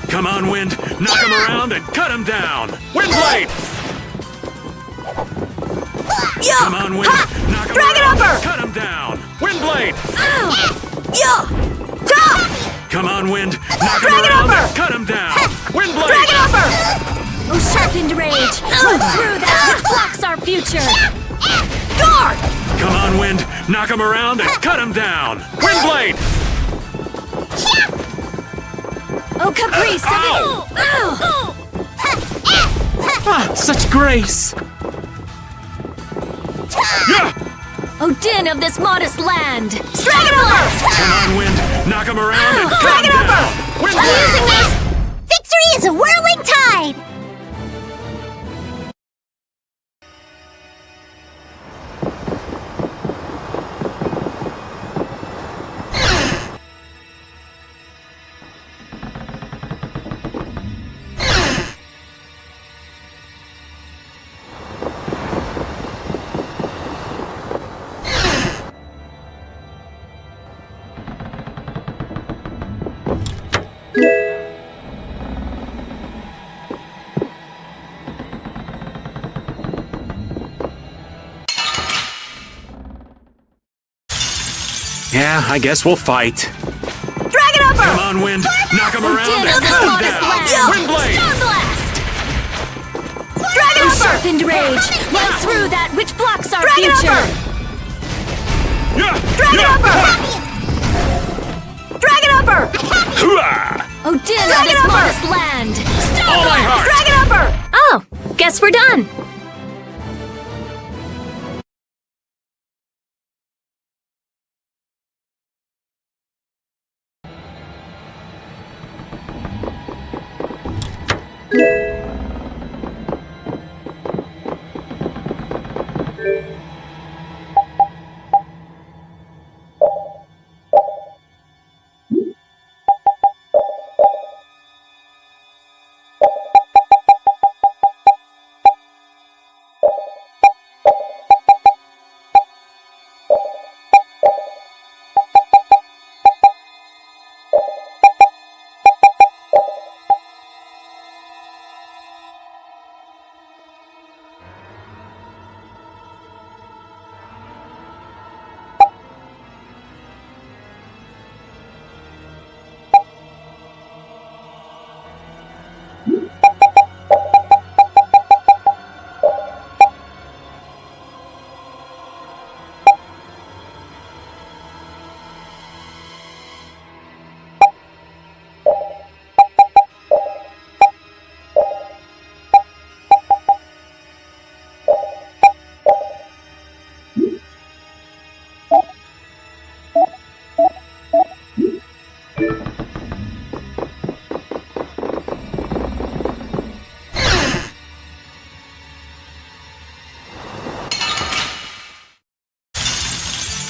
Come on, Wind. Knock him around and cut him down. Windblade! Come on, Wind. Knock him Dragon around Upper! and cut him down. Windblade! Come on, Wind. Knock him Dragon around Upper! and cut him down. Windblade! Dragon Upper! Oh, sharpened rage! Look through that which blocks our future! Guard! Come on, Wind. Knock him around and cut him down. Windblade! Oh, caprice! Such grace! Oh, din of this modest land! Dragon Upper! Come on, Wind. Knock him around and cut Dragon him Upper! down. Windblade! Victory is a whirling tide! Yeah, I guess we'll fight. Dragon Upper! Come on, Wind. Knock him around Din and of this cut him modest down. land! Windblade! Storm blast! Dragon Oh, Upper! sharpened rage! Run through that which blocks our Dragon future! Upper! Dragon Upper! Dragon Upper! Oh, din of Dragon this Upper! modest land! Storm All my blast! heart! Dragon Upper! Oh, guess we're done!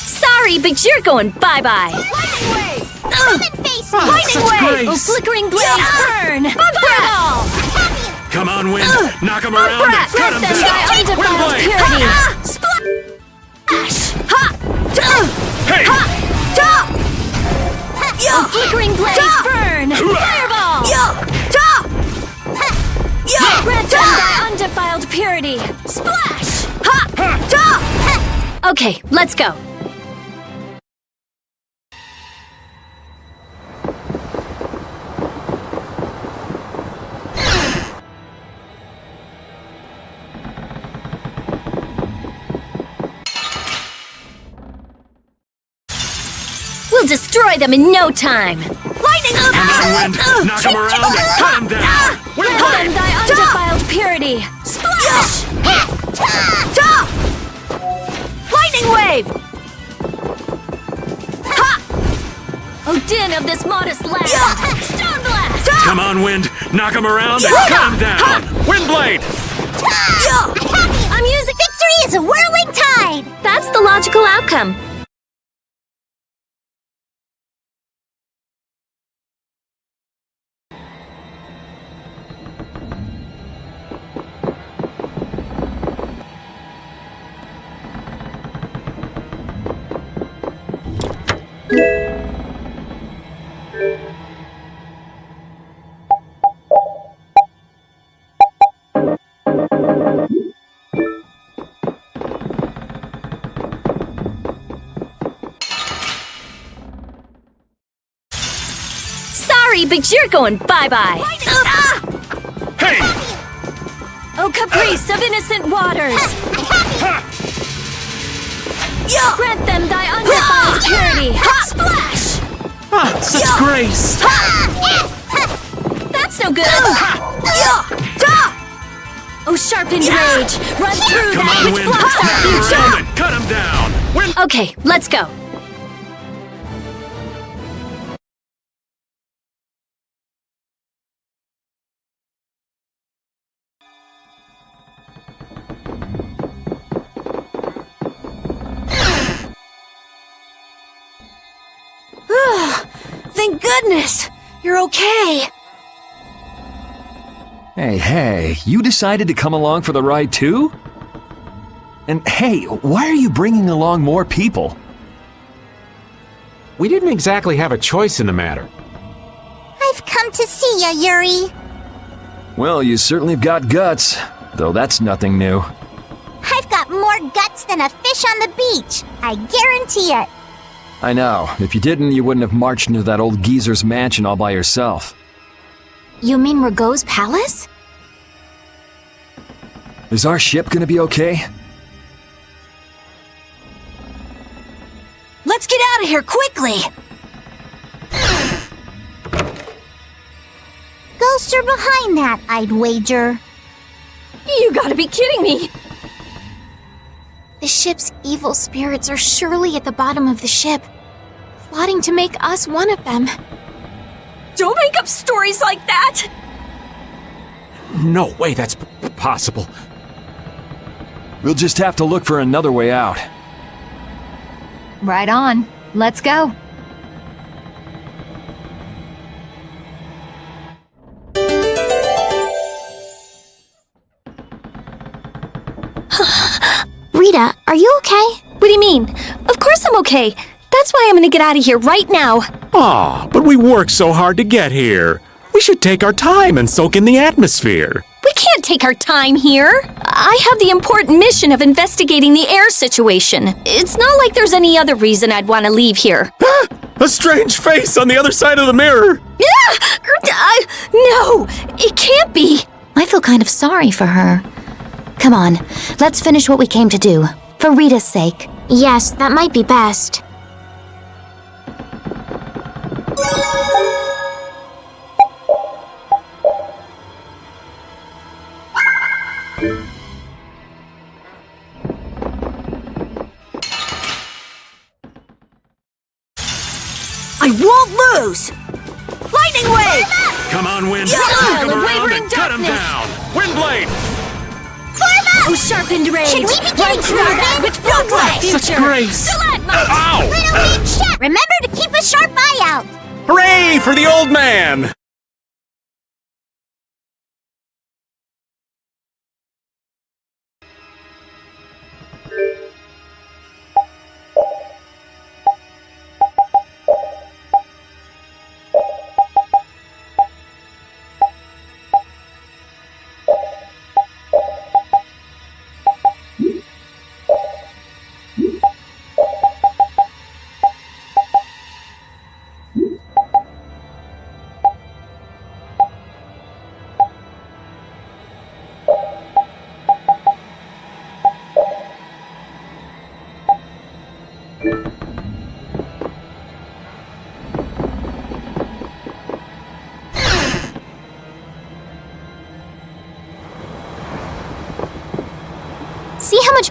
Sorry, but you're going bye-bye! Lightning wave! Come and face me! Lightning Wave! Oh, flickering blaze, burn! Fireball! Come on, Wind. Knock him around and Let cut him them down. die undefiled Windblade! purity! Splash! Ha! Hey! Oh, flickering blaze, burn! Fireball! Grant them thy undefiled purity! Splash! Okay, let's go. We'll destroy them in no time. Lightning! Wind, knock him around and cut him down! Grant them thy undefiled purity. Splash! Ta! Lightning wave! O din of this modest land! Stone blast! Come on, Wind, knock him around and cut him down! Windblade! I'm using victory as a whirling tide! That's the logical outcome. Sorry, but you're going bye-bye. Hey! O caprice of innocent waters! Grant them thy undefiled purity! Splash! Ah, such grace! That's no good! Oh, sharpened rage! Run through Come that on, which Wind! blocks our Knock him future! around and cut him down! Wind! Okay, let's go. Thank goodness! You're okay! Hey, you decided to come along for the ride too? And hey, why are you bringing along more people? We didn't exactly have a choice in the matter. I've come to see ya, Yuri. Well, you certainly have got guts, though that's nothing new. I've got more guts than a fish on the beach. I guarantee it. I know. If you didn't, you wouldn't have marched into that old geezer's mansion all by yourself. You mean Rago's palace? Is our ship gonna be okay? Let's get out of here quickly! Ghosts are behind that, I'd wager. You gotta be kidding me! The ship's evil spirits are surely at the bottom of the ship, plotting to make us one of them. Don't make up stories like that! No way that's possible. We'll just have to look for another way out. Right on. Let's go. Rita, are you okay? What do you mean? Of course I'm okay. That's why I'm gonna get out of here right now. Aw, but we worked so hard to get here. We should take our time and soak in the atmosphere. We can't take our time here. I have the important mission of investigating the air situation. It's not like there's any other reason I'd want to leave here. A strange face on the other side of the mirror. No, it can't be. I feel kind of sorry for her. Come on, let's finish what we came to do. For Rita's sake. Yes, that might be best. I won't lose! Lightning wave! Come on, Wind. Style Knock him of around wavering and cut him darkness. down. Windblade! Oh, sharpened rage! Should we be getting through that which blocks our future! Such grace! Stalagmite! Ow! Little Lead Chat, remember to keep a sharp eye out. Hooray for the old man!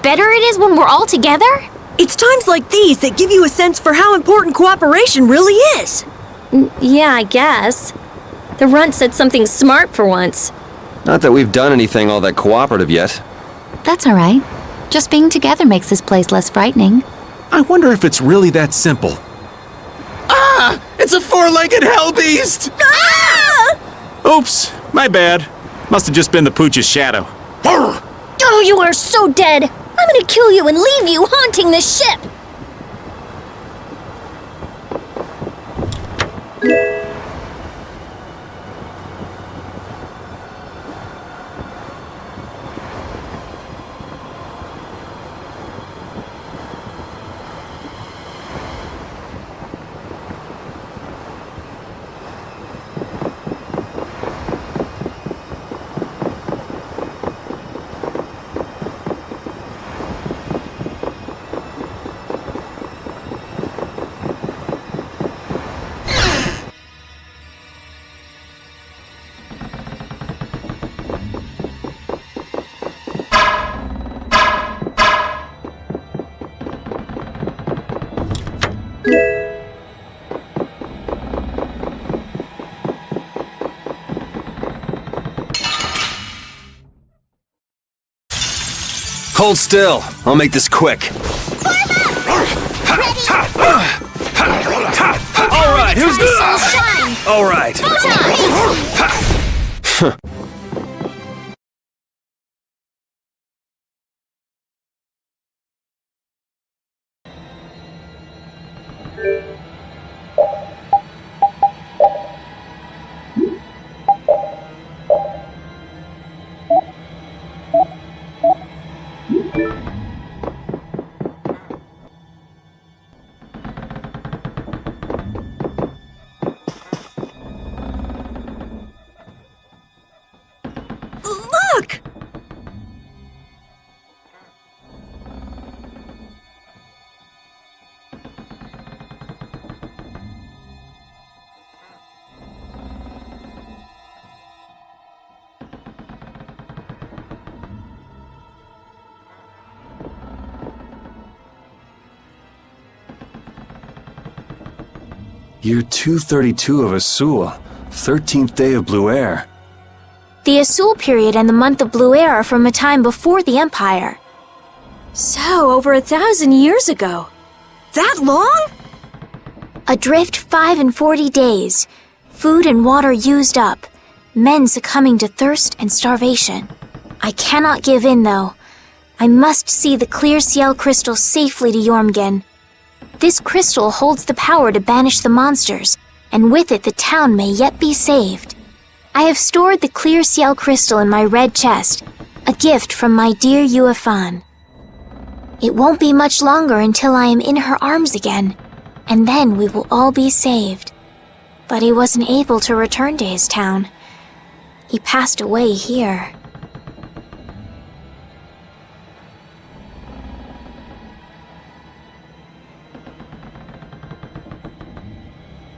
better it is when we're all together? It's times like these that give you a sense for how important cooperation really is. Yeah, I guess. The runt said something smart for once. Not that we've done anything all that cooperative yet. That's all right. Just being together makes this place less frightening. I wonder if it's really that simple. Ah! It's a four-legged hell beast! Ah! Oops, my bad. Must have just been the pooch's shadow. Oh, you are so dead! I'm gonna kill you and leave you haunting this ship! Hold still. I'll make this quick. All right, who's the... All right. Look! Year 232 of Asul, 13th day of Blue Air. The Asul period and the month of Blue Air are from a time before the Empire. So, over 1,000 years ago. That long? Adrift 5 and 40 days. Food and water used up. Men succumbing to thirst and starvation. I cannot give in, though. I must see the clear Ciel crystal safely to Jormungand. This crystal holds the power to banish the monsters, and with it the town may yet be saved. I have stored the clear Ciel crystal in my red chest, a gift from my dear Yuefan. It won't be much longer until I am in her arms again, and then we will all be saved. But he wasn't able to return to his town. He passed away here.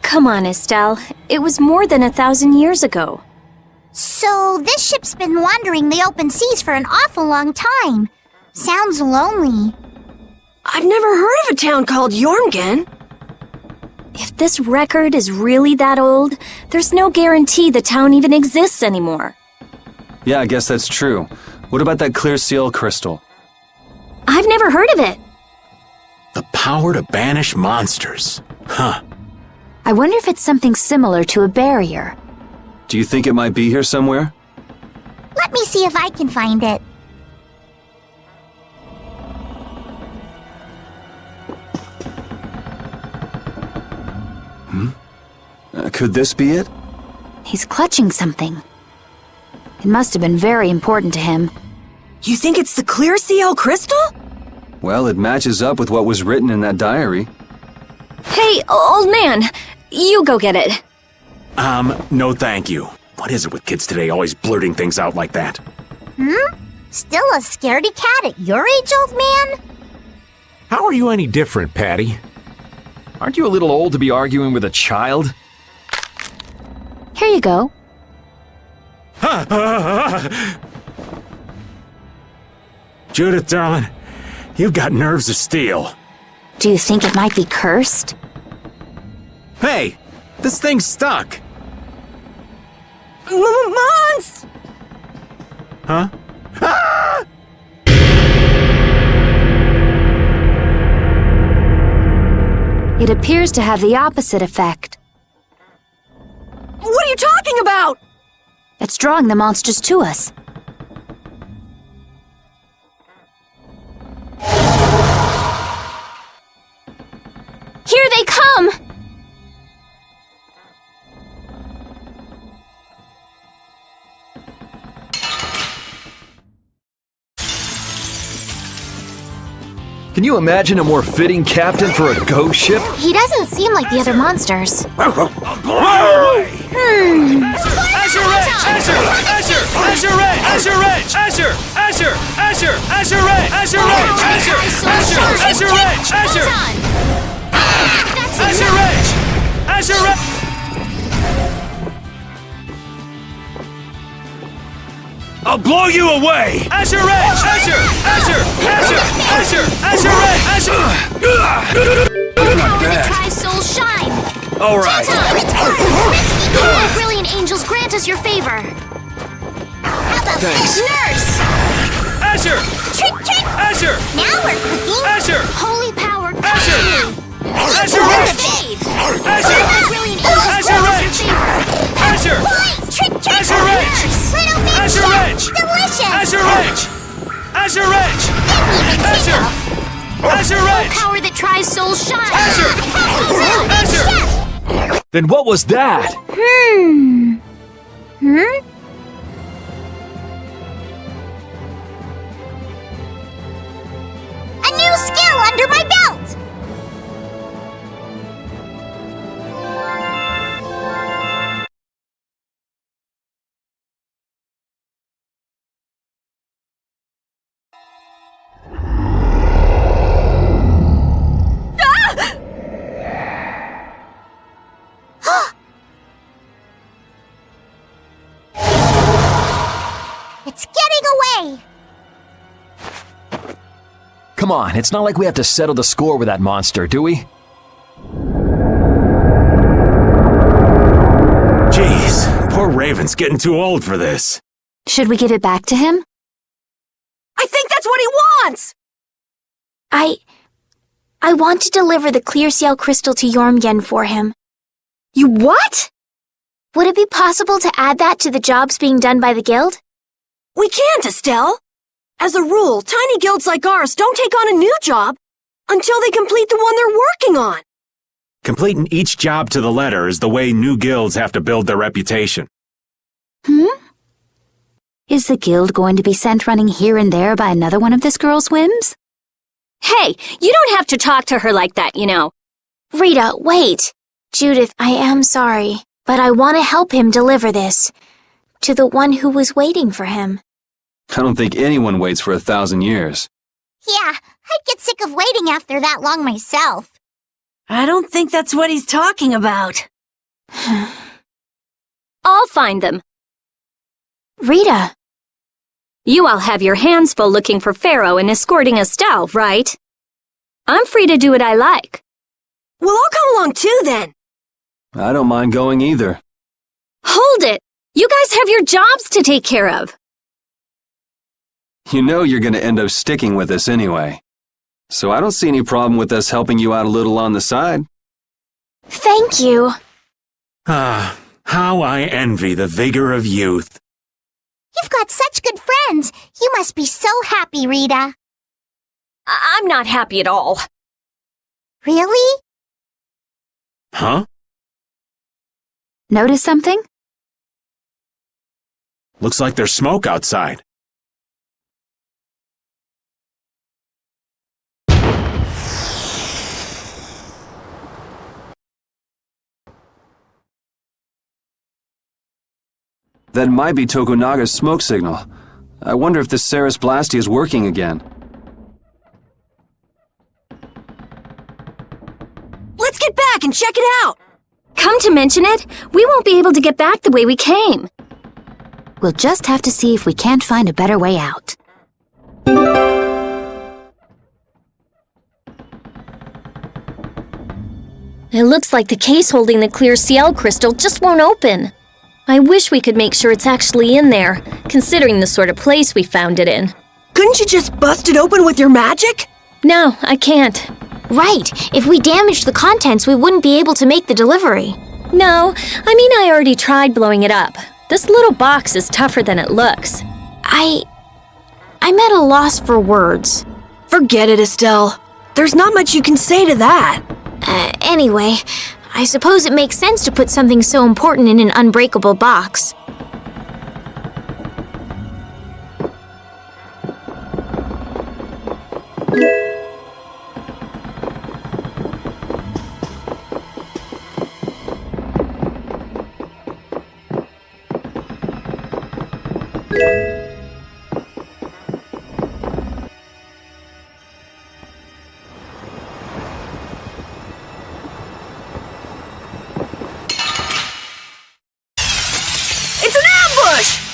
Come on, Estelle. It was more than 1,000 years ago. So this ship's been wandering the open seas for an awful long time. Sounds lonely. I've never heard of a town called Jormungand. If this record is really that old, there's no guarantee the town even exists anymore. Yeah, I guess that's true. What about that clear seal crystal? I've never heard of it. The power to banish monsters. Huh. I wonder if it's something similar to a barrier. Do you think it might be here somewhere? Let me see if I can find it. Could this be it? He's clutching something. It must have been very important to him. You think it's the clear Ciel crystal? Well, it matches up with what was written in that diary. Hey, old man, you go get it. No thank you. What is it with kids today always blurting things out like that? Still a scaredy cat at your age, old man? How are you any different, Patty? Aren't you a little old to be arguing with a child? Here you go. Judith, darling, You've got nerves of steel. Do you think it might be cursed? Hey! This thing's stuck! Mons! Huh? Ah! It appears to have the opposite effect. What are you talking about? It's drawing the monsters to us. Here they come! Can you imagine a more fitting captain for a ghost ship? He doesn't seem like the other monsters. Azure Edge! Azure! Azure! Azure Edge! Azure Edge! Azure! Azure! Azure! Azure Edge! Azure Edge! Azure! Azure! Azure Edge! Azure! Azure Edge! Azure Edge! I'll blow you away! Azure Edge! Azure! Azure! Azure! Azure! Azure Edge! Azure! Try soul shine! All right. Oh, brilliant angels, grant us your favor. How about Thanks. this? Nurse! Azure! Trick, trick! Azure! Now we're cooking! Azure! Holy power, Azure! you! Azure Edge! Azure! Brilliant angels, Azure grant us Edge! your favor. Azure! Boys! Trick, trick! Azure Edge! Little big Azure chef! Edge! Delicious! Azure Edge! Azure Edge! Azure! Azure Edge! Power that tries soul shine! Azure! Azure! Then what was that? A new skill under my belt! It's getting away! Come on, it's not like we have to settle the score with that monster, do we? Jeez, poor Raven's getting too old for this. Should we give it back to him? I think that's what he wants! I want to deliver the clear seal crystal to Yormyen for him. You what? Would it be possible to add that to the jobs being done by the guild? We can't, Estelle. As a rule, tiny guilds like ours don't take on a new job until they complete the one they're working on. Completing each job to the letter is the way new guilds have to build their reputation. Is the guild going to be sent running here and there by another one of this girl's whims? Hey, you don't have to talk to her like that, you know. Rita, wait. Judith, I am sorry, but I want to help him deliver this to the one who was waiting for him. I don't think anyone waits for 1,000 years. Yeah, I'd get sick of waiting after that long myself. I don't think that's what he's talking about. I'll find them. Rita. You all have your hands full looking for Pharaoh and escorting Estelle, right? I'm free to do what I like. Well, I'll come along too then. I don't mind going either. Hold it! You guys have your jobs to take care of. You know you're going to end up sticking with us anyway. So I don't see any problem with us helping you out a little on the side. Thank you. Ah, how I envy the vigor of youth. You've got such good friends. You must be so happy, Rita. I'm not happy at all. Really? Huh? Notice something? Looks like there's smoke outside. That might be Tokunaga's smoke signal. I wonder if the Ceres Blasty is working again. Let's get back and check it out! Come to mention it, we won't be able to get back the way we came. We'll just have to see if we can't find a better way out. It looks like the case holding the clear Ciel crystal just won't open. I wish we could make sure it's actually in there, considering the sort of place we found it in. Couldn't you just bust it open with your magic? No, I can't. Right. If we damaged the contents, we wouldn't be able to make the delivery. No, I mean I already tried blowing it up. This little box is tougher than it looks. I'm at a loss for words. Forget it, Estelle. There's not much you can say to that. Anyway, I suppose it makes sense to put something so important in an unbreakable box.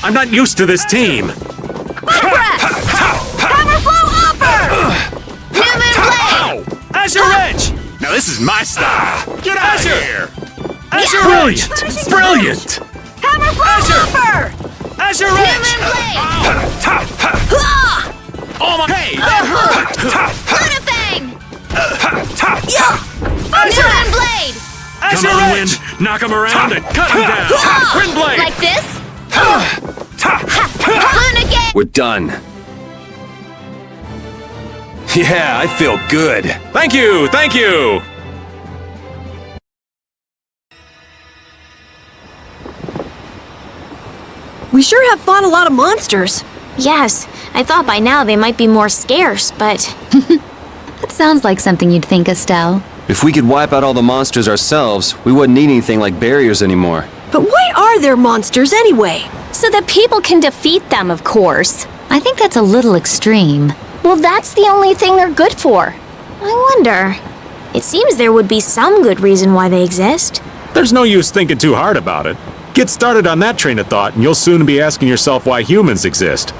I'm not used to this team. Azure Edge! Now this is my style. Get out of here! Azure Brilliant! Edge! Brilliant! Azure! Azure Edge! Oh my! Hey! Lunafang! Azure Blade! Come on, Wind! Knock him around and cut him down! Wind Blade! Like this? We're done. Yeah, I feel good. Thank you! Thank you! We sure have fought a lot of monsters. Yes, I thought by now they might be more scarce, but... That sounds like something you'd think, Estelle. If we could wipe out all the monsters ourselves, we wouldn't need anything like barriers anymore. But why are there monsters anyway? So that people can defeat them, of course. I think that's a little extreme. Well, that's the only thing they're good for. I wonder. It seems there would be some good reason why they exist. There's no use thinking too hard about it. Get started on that train of thought and you'll soon be asking yourself why humans exist.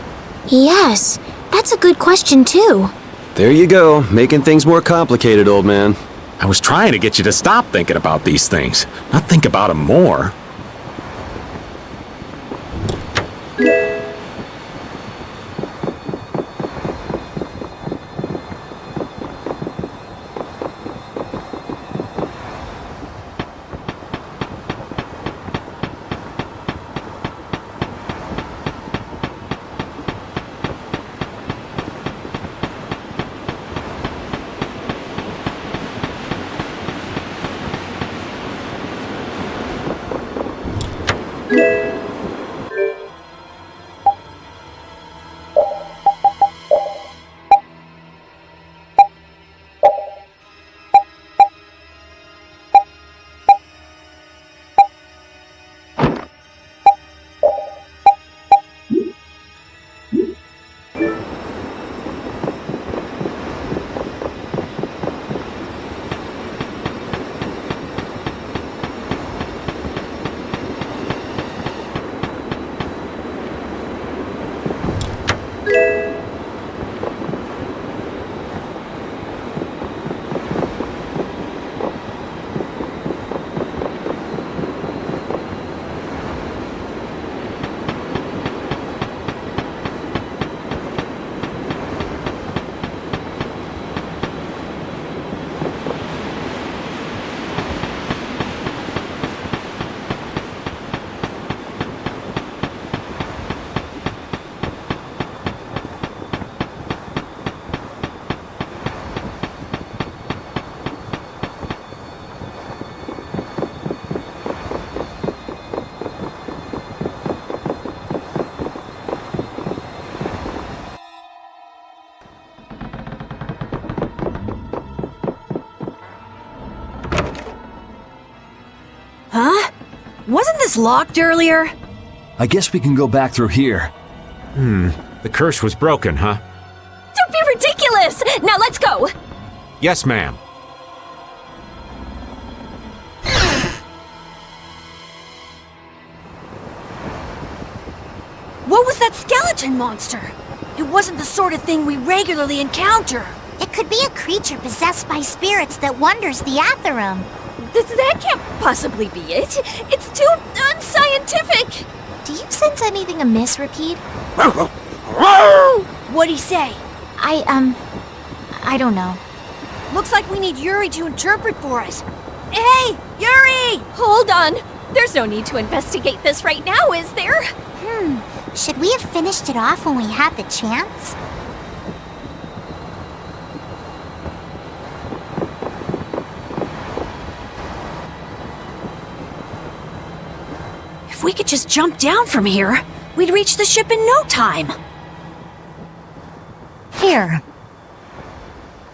Yes, that's a good question too. There you go, making things more complicated, old man. I was trying to get you to stop thinking about these things, not think about them more. Huh? Wasn't this locked earlier? I guess we can go back through here. The curse was broken, huh? Don't be ridiculous! Now let's go! Yes, ma'am. What was that skeleton monster? It wasn't the sort of thing we regularly encounter. It could be a creature possessed by spirits that wanders the Atherum. That can't possibly be it. It's too unscientific. Do you sense anything amiss, Repeat? What'd he say? I don't know. Looks like we need Yuri to interpret for us. Hey, Yuri! Hold on. There's no need to investigate this right now, is there? Should we have finished it off when we had the chance? If we could just jump down from here, we'd reach the ship in no time. Here.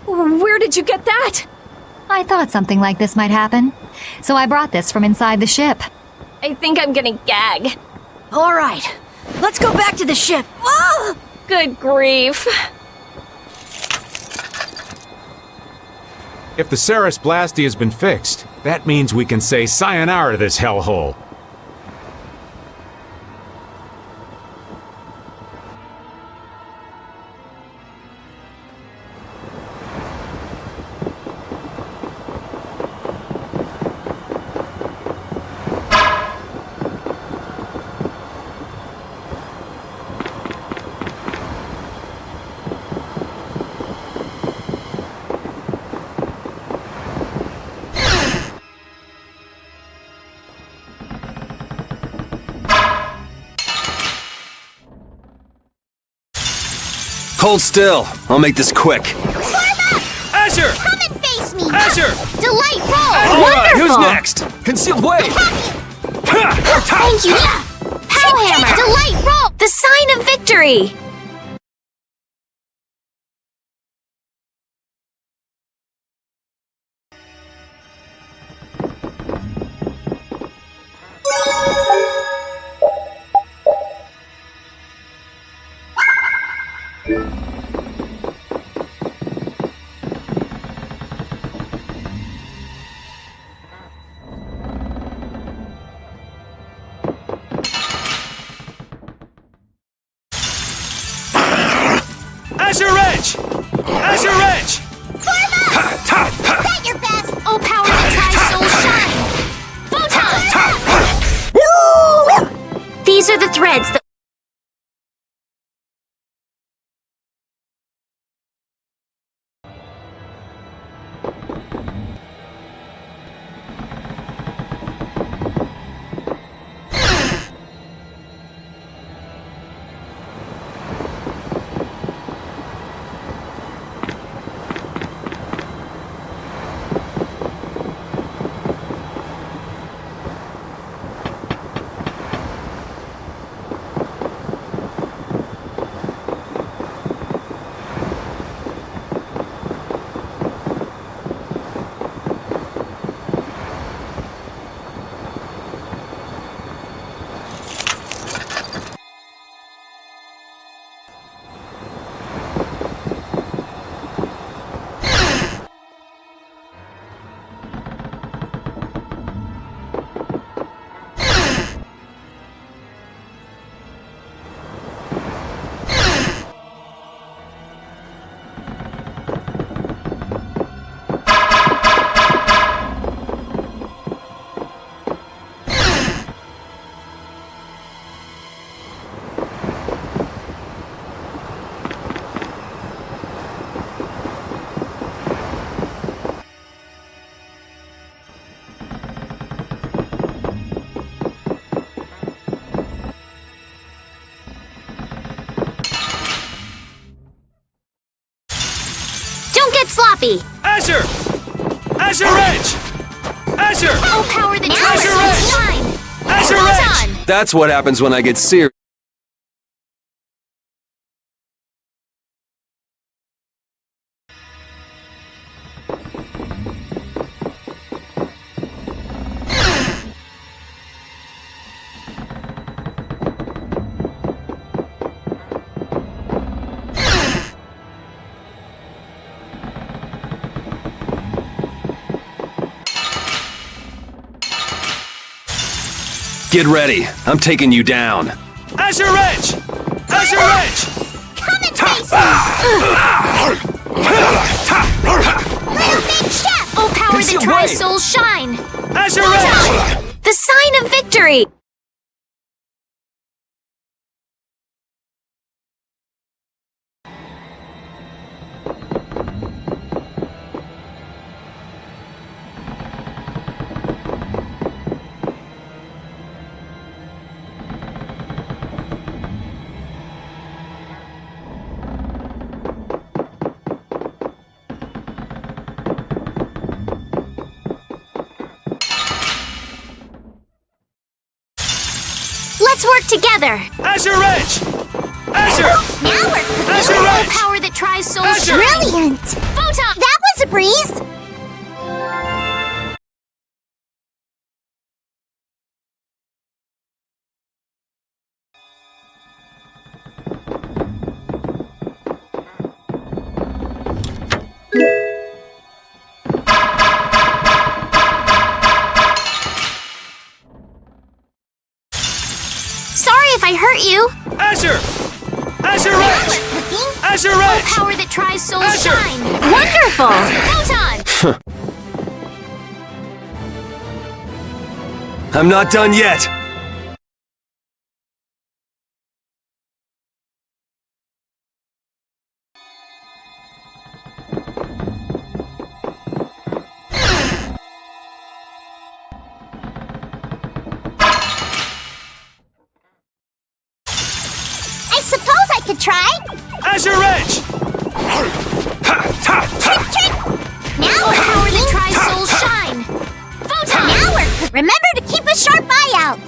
Where did you get that? I thought something like this might happen, so I brought this from inside the ship. I think I'm gonna gag. All right, let's go back to the ship. Oh, good grief. If the Ceres Blasty has been fixed, that means we can say sayonara to this hellhole. Hold still. I'll make this quick. Asher! Come and face me! Asher! Delight roll! Alright, who's next? Concealed way! Thank you! Pow hammer! Delight roll! The sign of victory! Asher Wrench! Asher Wrench! Is that your best? Oh, power that tries soul shine! Photon! These are the threads that... Sloppy! Asher! Asher Wrench! Asher! Oh, power that tries Asher soul Wrench! shine! Asher Wrench! Photon! That's what happens when I get serious. Get ready. I'm taking you down. Asher Wrench! Asher Wrench! Come and face me! Little big chef! Oh, power that tries tries souls shine! Azure Edge! The sign of victory! Let's work together! Azure Edge! Azure! Now we're cooking. Azure Full Edge! power that tries souls Azure! shine! Brilliant! Photon! That was a breeze! Sorry if I hurt you! Azure! Azure Edge! Azure Full Edge! power that tries souls Azure! shine! Wonderful! Photon! I'm not done yet. I suppose I could try. Azure Edge! Now Full we're power that cooking. tries souls shine! Photon! Now we're cooking. Remember to keep a sharp eye out.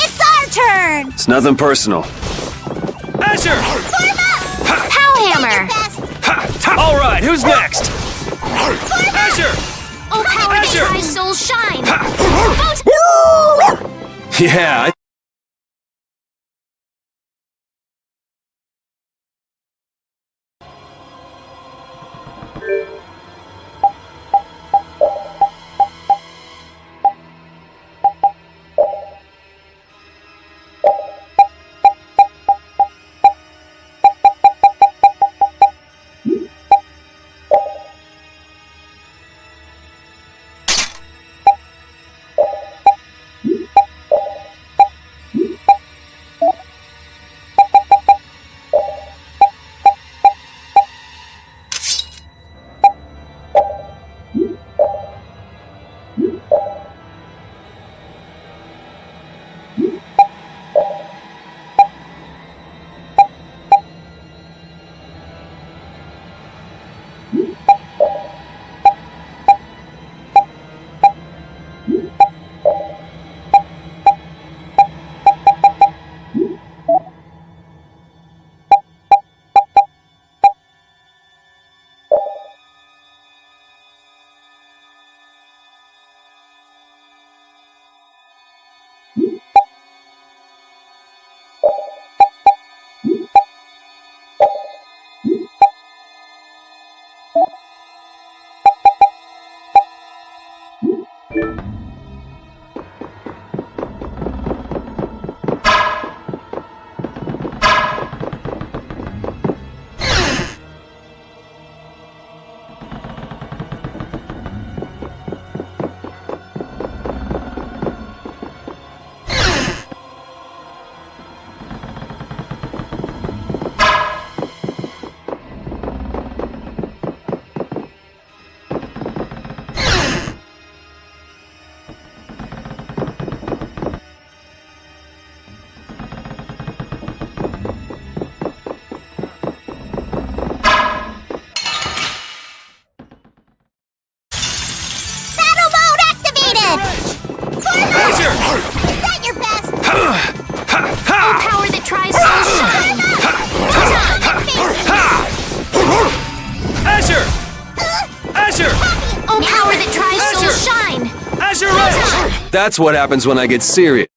It's our turn. It's nothing personal. Azure! Powhammer! All right, who's next? Azure! Full power that Azure! tries souls shine! Yeah, Azure! Oh, power that tries souls shine! Azure Edge! That's what happens when I get serious.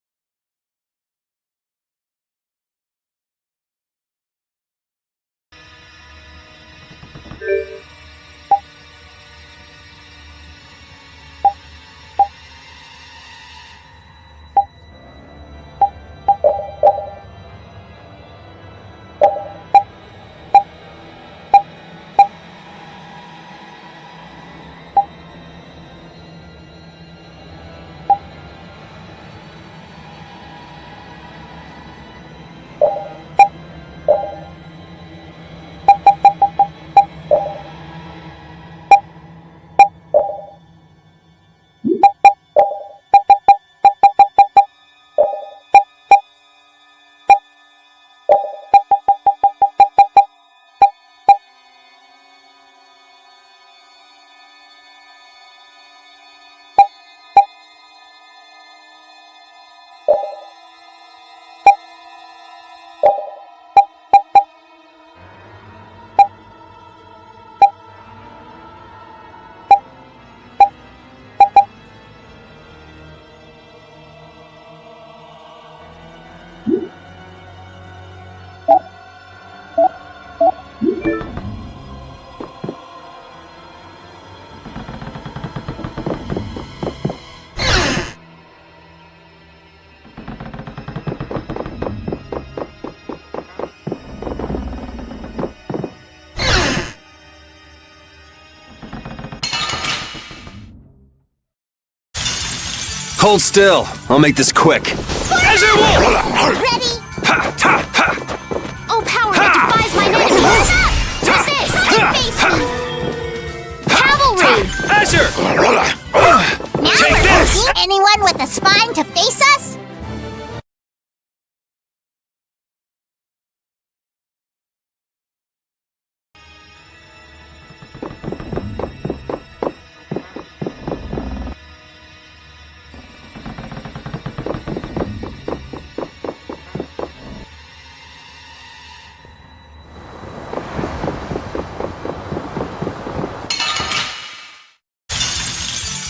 Hold still. I'll make this quick. Azure Wolf! Ready? Oh, power that defies my enemies! Resist! Face me! Cavalry! Azure! Now Take we're this! working. Anyone with a spine to face us?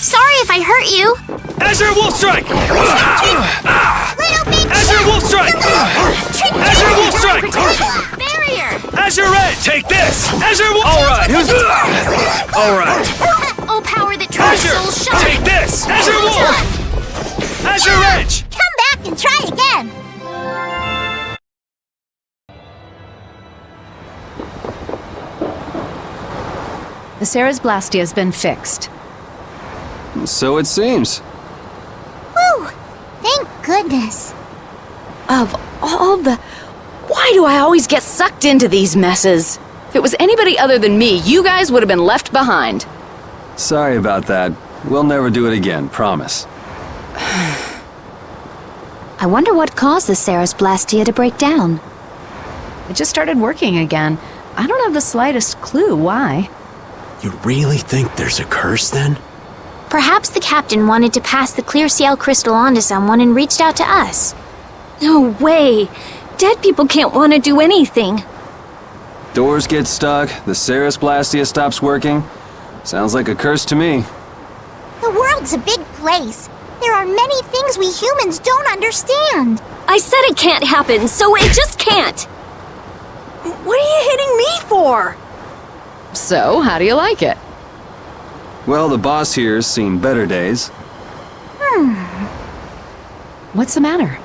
Sorry if I hurt you. Azure Wolf Strike! Little big Azure Wolf Strike! Azure Wolf Strike! Barrier! Azure Edge! Take this! Azure Wolf... Alright! Alright! Oh, power that tries soul shot! Take this! Azure Wolf! Azure Edge! Come back and try again! The Ceres Blastia has been fixed. So it seems. Whew! Thank goodness. Of all the... Why do I always get sucked into these messes? If it was anybody other than me, you guys would have been left behind. Sorry about that. We'll never do it again, promise. I wonder what caused the Ceres Blastia to break down. It just started working again. I don't have the slightest clue why. You really think there's a curse then? Perhaps the captain wanted to pass the clear Ciel crystal on to someone and reached out to us. No way! Dead people can't want to do anything. Doors get stuck, the Ceres Blastia stops working. Sounds like a curse to me. The world's a big place. There are many things we humans don't understand. I said it can't happen, so it just can't! What are you hitting me for? So, how do you like it? Well, the boss here's seen better days. What's the matter?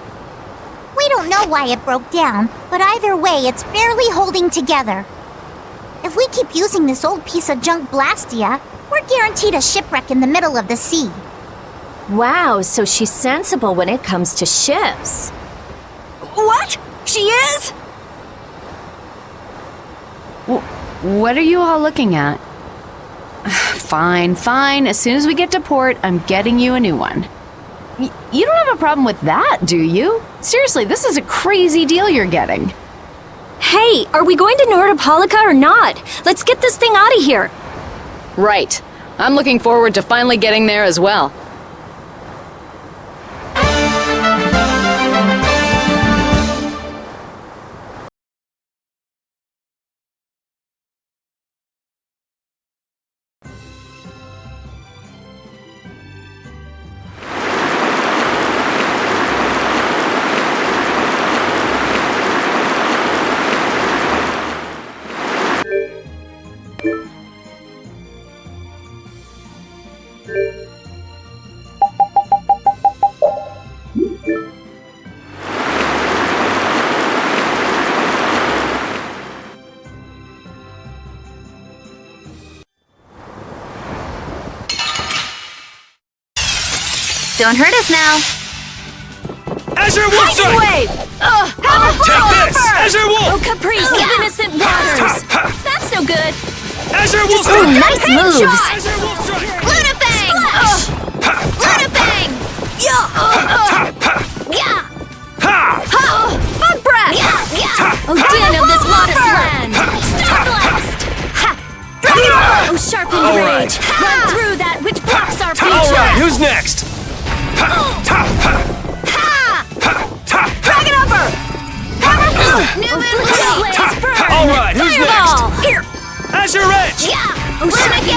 We don't know why it broke down, but either way, it's barely holding together. If we keep using this old piece of junk Blastia, we're guaranteed a shipwreck in the middle of the sea. Wow, so she's sensible when it comes to ships. What? She is? What are you all looking at? Fine, fine. As soon as we get to port, I'm getting you a new one. You don't have a problem with that, do you? Seriously, this is a crazy deal you're getting. Hey, are we going to Nordopolica or not? Let's get this thing out of here. Right. I'm looking forward to finally getting there as well. Don't hurt us now. Azure Wolf Strike! Wave! Take this! Azure Wolf! Oh, Caprice of innocent waters! That's no good. Azure Wolf Ooh, Strike! nice moves! Azure Wolf Strike! Lunafang! Lunafang! Bug breath! Oh, den of this lotus land! Star blast! Oh, sharpened blade! Run through that which blocks our future! Alright, who's next? Dragon upper! Alright, who's next? Here! Azure Edge! Dragon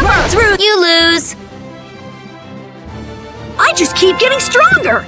upper! Through! You lose! I just keep getting stronger!